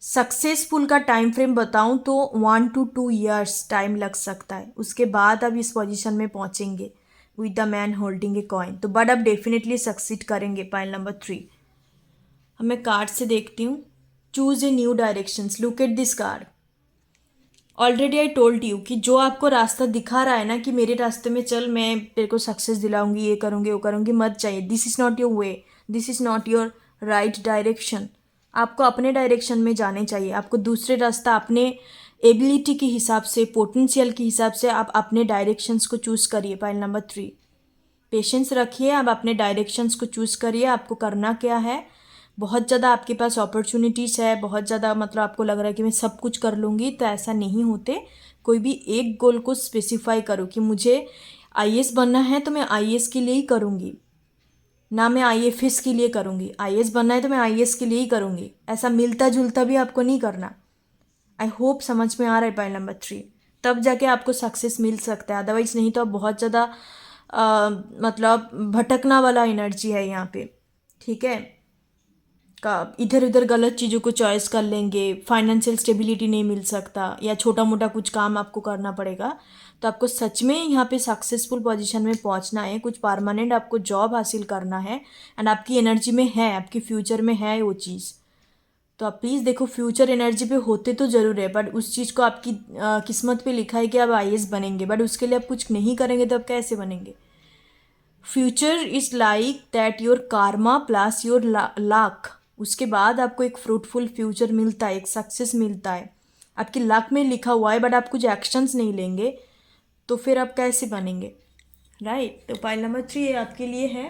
सक्सेसफुल का टाइम फ्रेम बताऊँ तो 1 to 2 ईयर्स टाइम लग सकता है, उसके बाद आप इस पोजीशन में पहुँचेंगे with the man holding a coin. तो बट आप डेफिनेटली सक्सीड करेंगे पाइल नंबर 3। अब मैं कार्ड से देखती हूँ। Choose a new directions. Look at this card. Already I told you कि जो आपको रास्ता दिखा रहा है ना कि मेरे रास्ते में चल, मैं तेरे को सक्सेस दिलाऊंगी, ये करूँगी वो करूँगी, मत चाहिए। This is not your way, this is not your right direction. आपको अपने डायरेक्शन में जाने चाहिए। आपको दूसरे रास्ता अपने एबिलिटी के हिसाब से, पोटेंशियल के हिसाब से आप अपने डायरेक्शंस को चूज़ करिए। पाइल नंबर 3, पेशेंस रखिए, आप अपने डायरेक्शंस को चूज़ करिए। आपको करना क्या है, बहुत ज़्यादा आपके पास अपॉर्चुनिटीज़ है, बहुत ज़्यादा मतलब आपको लग रहा है कि मैं सब कुछ कर लूँगी, तो ऐसा नहीं होते। कोई भी एक गोल को स्पेसिफाई करो कि मुझे आईएएस बनना है तो मैं आईएएस के लिए ही करूँगी, ना मैं आईएफएस के लिए करूँगी। आईएएस बनना है तो मैं आईएएस के लिए ही करूँगी। ऐसा मिलता जुलता भी आपको नहीं करना। आई होप समझ में आ रहा है पाइल नंबर 3। तब जाके आपको सक्सेस मिल सकता है, अदरवाइज़ नहीं तो आप बहुत ज़्यादा मतलब भटकना वाला एनर्जी है यहाँ पे, ठीक है। का इधर उधर गलत चीज़ों को चॉइस कर लेंगे, फाइनेंशियल स्टेबिलिटी नहीं मिल सकता, या छोटा मोटा कुछ काम आपको करना पड़ेगा। तो आपको सच में यहाँ पे सक्सेसफुल पोजीशन में पहुँचना है, कुछ परमानेंट आपको जॉब हासिल करना है, एंड आपकी एनर्जी में है, आपके फ्यूचर में है वो चीज़। तो आप प्लीज़ देखो, फ्यूचर एनर्जी पे होते तो ज़रूर है, बट उस चीज़ को आपकी किस्मत पे लिखा है कि आप आईएएस बनेंगे, बट उसके लिए आप कुछ नहीं करेंगे तो आप कैसे बनेंगे। Future is like that your Karma plus your luck. उसके बाद आपको एक फ्रूटफुल फ्यूचर मिलता है, एक सक्सेस मिलता है, आपकी लक में लिखा हुआ है, बट आप कुछ एक्शंस नहीं लेंगे तो फिर आप कैसे बनेंगे, राइट। तो पाइल नंबर 3 आपके लिए है।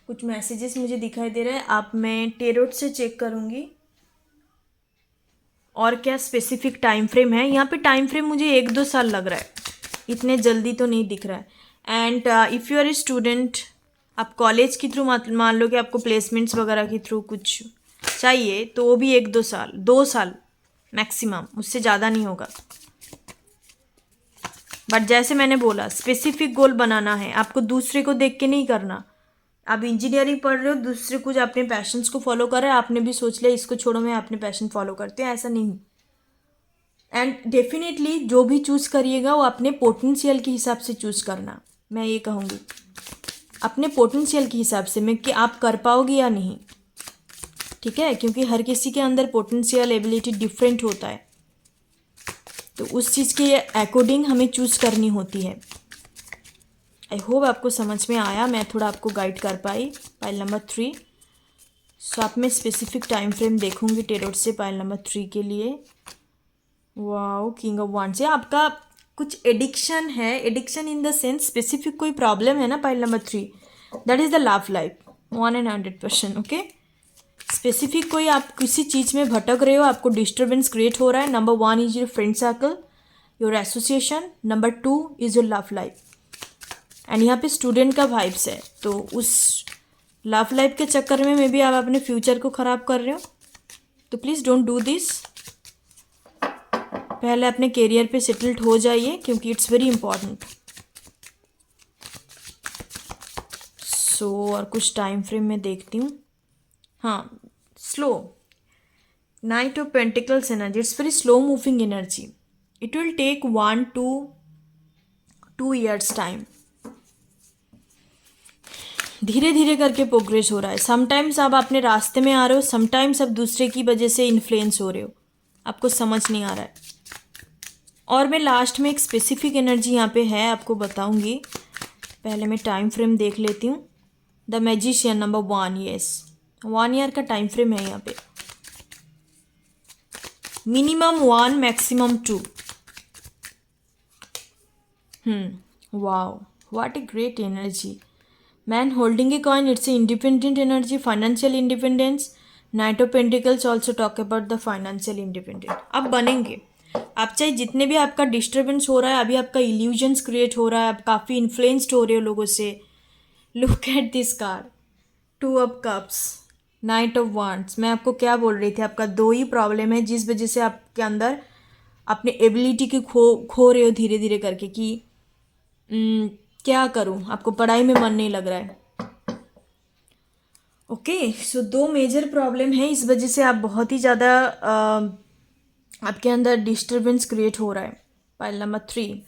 कुछ मैसेजेस मुझे दिखाई दे रहे हैं, आप मैं टेरोट से चेक करूँगी और क्या स्पेसिफिक टाइम फ्रेम है। यहाँ पे टाइम फ्रेम मुझे 1-2 साल लग रहा है, इतने जल्दी तो नहीं दिख रहा है। And if you are a student, आप कॉलेज के थ्रू मान लो कि आपको प्लेसमेंट्स वगैरह के थ्रू कुछ चाहिए, तो वो भी 1-2 साल, 2 साल मैक्सिमम, उससे ज़्यादा नहीं होगा। बट जैसे मैंने बोला, स्पेसिफिक गोल बनाना है आपको, दूसरे को देख के नहीं करना। आप इंजीनियरिंग पढ़ रहे हो, दूसरे कुछ अपने पैशंस को फॉलो कर रहे हैं, आपने भी सोच लिया इसको छोड़ो मैं अपने पैशन फॉलो करते हैं, ऐसा नहीं। एंड डेफिनेटली जो भी चूज़ करिएगा वो अपने पोटेंशियल के हिसाब से चूज़ करना, मैं ये कहूँगी, अपने पोटेंशियल के हिसाब से मैं कि आप कर पाओगे या नहीं, ठीक है, क्योंकि हर किसी के अंदर पोटेंशियल एबिलिटी डिफरेंट होता है, तो उस चीज़ के अकॉर्डिंग हमें चूज़ करनी होती है। आई होप आपको समझ में आया, मैं थोड़ा आपको गाइड कर पाई। पाइल नंबर 3, सो आप मैं स्पेसिफिक टाइम फ्रेम देखूंगी टेरोट से पाइल नंबर 3 के लिए। वाओ, किंग ऑफ वांड से आपका कुछ एडिक्शन है, addiction in the sense specific कोई प्रॉब्लम है ना pile number 3, that is the love life 100%। Okay, specific कोई आप किसी चीज़ में भटक रहे हो, आपको डिस्टर्बेंस क्रिएट हो रहा है। Number 1 is your friend circle, your association. Number 2 is your love life, and यहाँ पे स्टूडेंट का वाइब्स है। तो उस लव लाइफ के चक्कर में मे भी आप अपने फ्यूचर को ख़राब कर रहे हो, तो प्लीज़ डोंट डू दिस। पहले अपने करियर पे सेटल्ड हो जाइए, क्योंकि इट्स वेरी इंपॉर्टेंट। सो और कुछ टाइम फ्रेम में देखती हूँ। हाँ, slow knight of pentacles energy, it's very slow moving energy, it will take 1 to 2 years time. धीरे धीरे करके प्रोग्रेस हो रहा है। समटाइम्स आप अपने रास्ते में आ रहे हो, समटाइम्स आप दूसरे की वजह से इन्फ्लुएंस हो रहे हो, आपको समझ नहीं आ रहा है। और मैं लास्ट में एक स्पेसिफिक एनर्जी यहाँ पे है आपको बताऊंगी। पहले मैं टाइम फ्रेम देख लेती हूँ। The magician number 1, yes 1 year का टाइम फ्रेम है यहाँ पे, minimum 1 maximum 2। Wow, what a great energy. Man holding a coin, it's a independent energy, financial independence. Night of pentacles also talk about the financial independent. आप बनेंगे, आप चाहे जितने भी आपका डिस्टर्बेंस हो रहा है, अभी आपका इल्यूजन्स क्रिएट हो रहा है, आप काफ़ी इन्फ्लुएंस्ड हो रहे हो लोगों से। Look at this card, 2 of cups, night of wands. मैं आपको क्या बोल रही थी, आपका 2 ही प्रॉब्लम है जिस वजह से आपके अंदर अपने एबिलिटी की खो रहे हो धीरे धीरे करके कि क्या करूं, आपको पढ़ाई में मन नहीं लग रहा है। ओके, सो 2 मेजर प्रॉब्लम है, इस वजह से आप बहुत ही ज़्यादा आपके अंदर डिस्टर्बेंस क्रिएट हो रहा है। पाइल नंबर 3,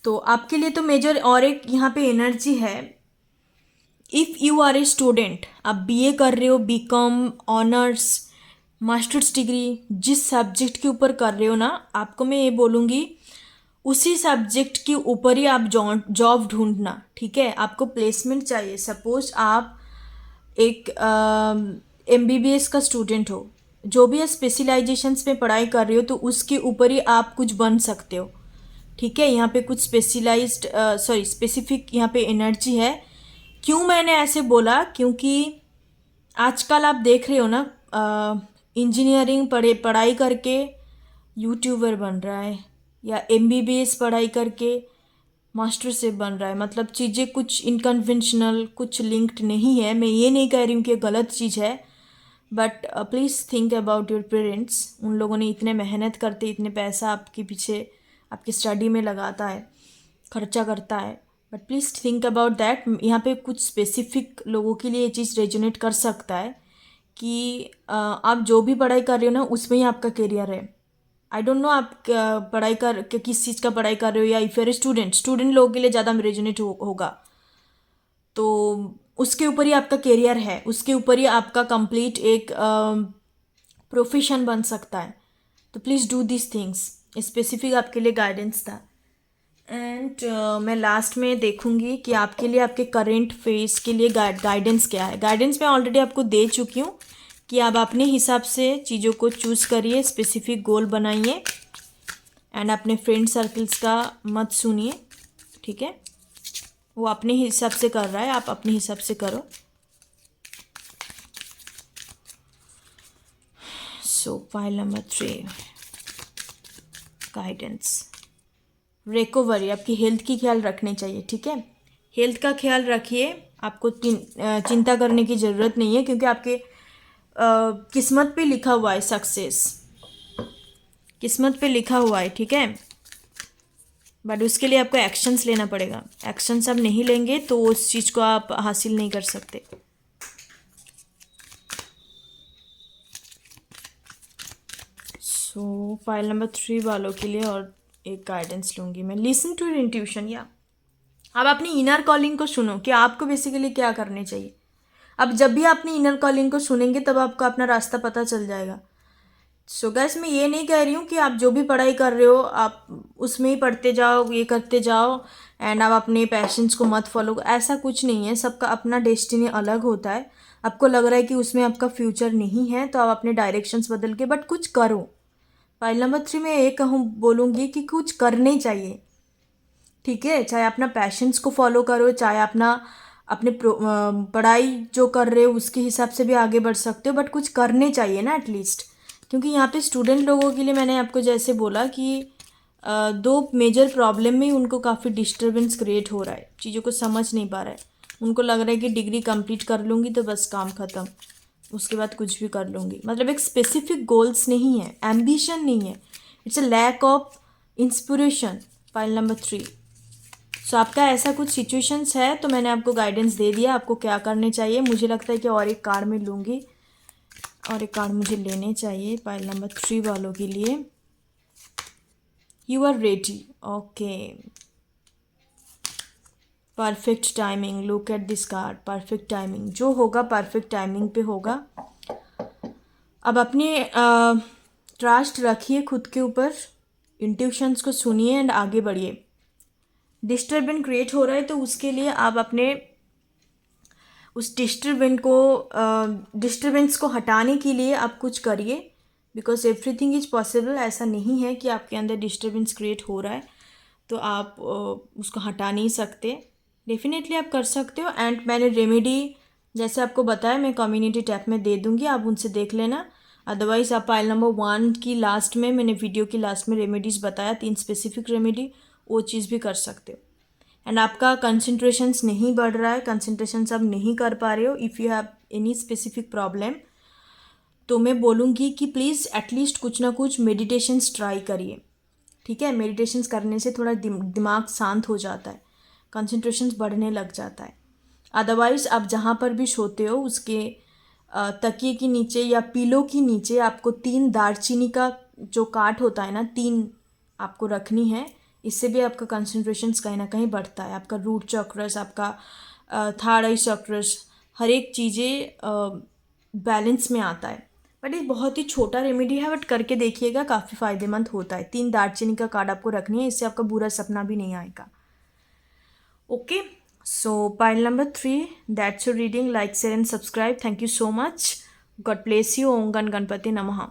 तो आपके लिए तो मेजर और एक यहाँ पे एनर्जी है। If you are a student, आप बीए कर रहे हो, बीकॉम, ऑनर्स, मास्टर्स डिग्री, जिस सब्जेक्ट के ऊपर कर रहे हो ना, आपको मैं ये बोलूँगी उसी सब्जेक्ट के ऊपर ही आप जॉब ढूंढना, ठीक है। आपको प्लेसमेंट चाहिए। सपोज आप एक एमबीबीएस का स्टूडेंट हो, जो भी स्पेशलाइजेशंस में पढ़ाई कर रहे हो, तो उसके ऊपर ही आप कुछ बन सकते हो, ठीक है। यहाँ पे कुछ स्पेसिफिक यहाँ पे एनर्जी है। क्यों मैंने ऐसे बोला, क्योंकि आजकल आप देख रहे हो ना, इंजीनियरिंग पढ़ाई करके यूट्यूबर बन रहा है, या एमबीबीएस पढ़ाई करके मास्टर शेफ बन रहा है। मतलब चीज़ें कुछ इनकन्वेंशनल, कुछ लिंक्ड नहीं है। मैं ये नहीं कह रही हूँ कि गलत चीज़ है, but please think about your parents. उन लोगों ने इतने मेहनत करते, इतने पैसा आपके पीछे, आपकी स्टडी में लगाता है, खर्चा करता है, but please think about that. यहाँ पे कुछ स्पेसिफिक लोगों के लिए ये चीज़ रेजोनेट कर सकता है कि आप जो भी पढ़ाई कर रहे हो ना, उसमें ही आपका करियर है। आई डोंट नो आप पढ़ाई कर किस चीज़ का पढ़ाई कर रहे हो, या इफ यूर स्टूडेंट लोगों के लिए ज़्यादा रेजोनेट होगा। तो उसके ऊपर ही आपका करियर है, उसके ऊपर ही आपका कंप्लीट एक प्रोफेशन बन सकता है। तो please do this things, specific आपके लिए गाइडेंस था। एंड मैं लास्ट में देखूंगी कि आपके लिए आपके करेंट फेज के लिए गाइडेंस क्या है। गाइडेंस मैं ऑलरेडी आपको दे चुकी हूँ कि आप अपने हिसाब से चीज़ों को चूज़ करिए, स्पेसिफिक गोल बनाइए, एंड अपने फ्रेंड सर्कल्स का मत सुनिए, ठीक है। वो अपने हिसाब से कर रहा है, आप अपने हिसाब से करो। सो फाइल नंबर 3, गाइडेंस। रिकवरी, आपकी हेल्थ की ख्याल रखनी चाहिए, ठीक है। हेल्थ का ख्याल रखिए, आपको चिंता करने की ज़रूरत नहीं है, क्योंकि आपके किस्मत पे लिखा हुआ है सक्सेस, किस्मत पे लिखा हुआ है, ठीक है। बट उसके लिए आपको एक्शंस लेना पड़ेगा। एक्शंस आप नहीं लेंगे तो उस चीज़ को आप हासिल नहीं कर सकते। सो फाइल नंबर 3 वालों के लिए और एक गाइडेंस लूँगी मैं। लिसन टू योर इंट्यूशन, या आप अपनी इनर कॉलिंग को सुनो कि आपको बेसिकली क्या करने चाहिए। अब जब भी अपनी इनर कॉलिंग को सुनेंगे, तब आपको अपना रास्ता पता चल जाएगा। सो गैस मैं ये नहीं कह रही हूँ कि आप जो भी पढ़ाई कर रहे हो आप उसमें ही पढ़ते जाओ, ये करते जाओ एंड आप अपने पैशंस को मत फॉलो, ऐसा कुछ नहीं है। सबका अपना डेस्टिनी अलग होता है। आपको लग रहा है कि उसमें आपका फ्यूचर नहीं है तो आप अपने डायरेक्शंस बदल के बट कुछ करो। फाइल नंबर 3 में ये बोलूँगी कि कुछ करने चाहिए, ठीक है। चाहे अपना पैशंस को फॉलो करो, चाहे अपने पढ़ाई जो कर रहे हो उसके हिसाब से भी आगे बढ़ सकते हो, बट कुछ करने चाहिए ना एटलीस्ट। क्योंकि यहाँ पे स्टूडेंट लोगों के लिए मैंने आपको जैसे बोला कि दो मेजर प्रॉब्लम में उनको काफ़ी डिस्टर्बेंस क्रिएट हो रहा है, चीज़ों को समझ नहीं पा रहा है। उनको लग रहा है कि डिग्री कंप्लीट कर लूँगी तो बस काम ख़त्म, उसके बाद कुछ भी कर लूँगी। मतलब एक स्पेसिफिक गोल्स नहीं है, एम्बिशन नहीं है, it's a lack of inspiration. File number 3। So आपका ऐसा कुछ सिचुएशंस है तो मैंने आपको गाइडेंस दे दिया आपको क्या करने चाहिए। मुझे लगता है कि और एक कार्ड में लूँगी, और एक कार्ड मुझे लेने चाहिए पाइल नंबर 3 वालों के लिए। You are ready, okay. Perfect timing, look at this card, perfect timing. जो होगा परफेक्ट टाइमिंग पे होगा। अब अपने ट्रस्ट रखिए खुद के ऊपर, इंट्यूशंस को सुनिए एंड आगे बढ़िए। डिस्टर्बेंस क्रिएट हो रहा है तो उसके लिए आप अपने उस डिस्टर्बेंस को हटाने के लिए आप कुछ करिए, बिकॉज एवरीथिंग इज पॉसिबल। ऐसा नहीं है कि आपके अंदर डिस्टर्बेंस क्रिएट हो रहा है तो आप उसको हटा नहीं सकते। डेफिनेटली आप कर सकते हो। एंड मैंने रेमेडी जैसे आपको बताया मैं कम्युनिटी टैब में दे दूँगी, आप उनसे देख लेना। अदरवाइज़ आप पाइल नंबर 1 की लास्ट में, मैंने वीडियो की लास्ट में रेमेडीज़ बताया 3 स्पेसिफिक रेमेडी, वो चीज़ भी कर सकते हो। एंड आपका कंसंट्रेशंस नहीं बढ़ रहा है, कंसंट्रेशंस आप नहीं कर पा रहे हो, if you have any specific problem, तो मैं बोलूँगी कि प्लीज़ एटलीस्ट कुछ ना कुछ मेडिटेशंस ट्राई करिए, ठीक है। मेडिटेशंस करने से थोड़ा दिमाग शांत हो जाता है, कंसंट्रेशंस बढ़ने लग जाता है। अदरवाइज़ आप जहाँ पर भी सोते हो उसके तकिए के नीचे या पिलो के नीचे आपको 3 दालचीनी का जो काट होता है ना, 3 आपको रखनी है। इससे भी आपका कंसंट्रेशंस कहीं ना कहीं बढ़ता है। आपका रूट चक्रस, आपका थर्ड आई चक्रस, हर एक चीज़ें बैलेंस में आता है। बट ये बहुत ही छोटा रेमेडी है, बट करके देखिएगा, काफ़ी फ़ायदेमंद होता है। 3 दालचीनी का कार्ड आपको रखनी है, इससे आपका बुरा सपना भी नहीं आएगा। Okay, so pile number 3, that's your reading. Like, share and subscribe. Thank you so much. God bless you. Om Gan Ganpati Namaha.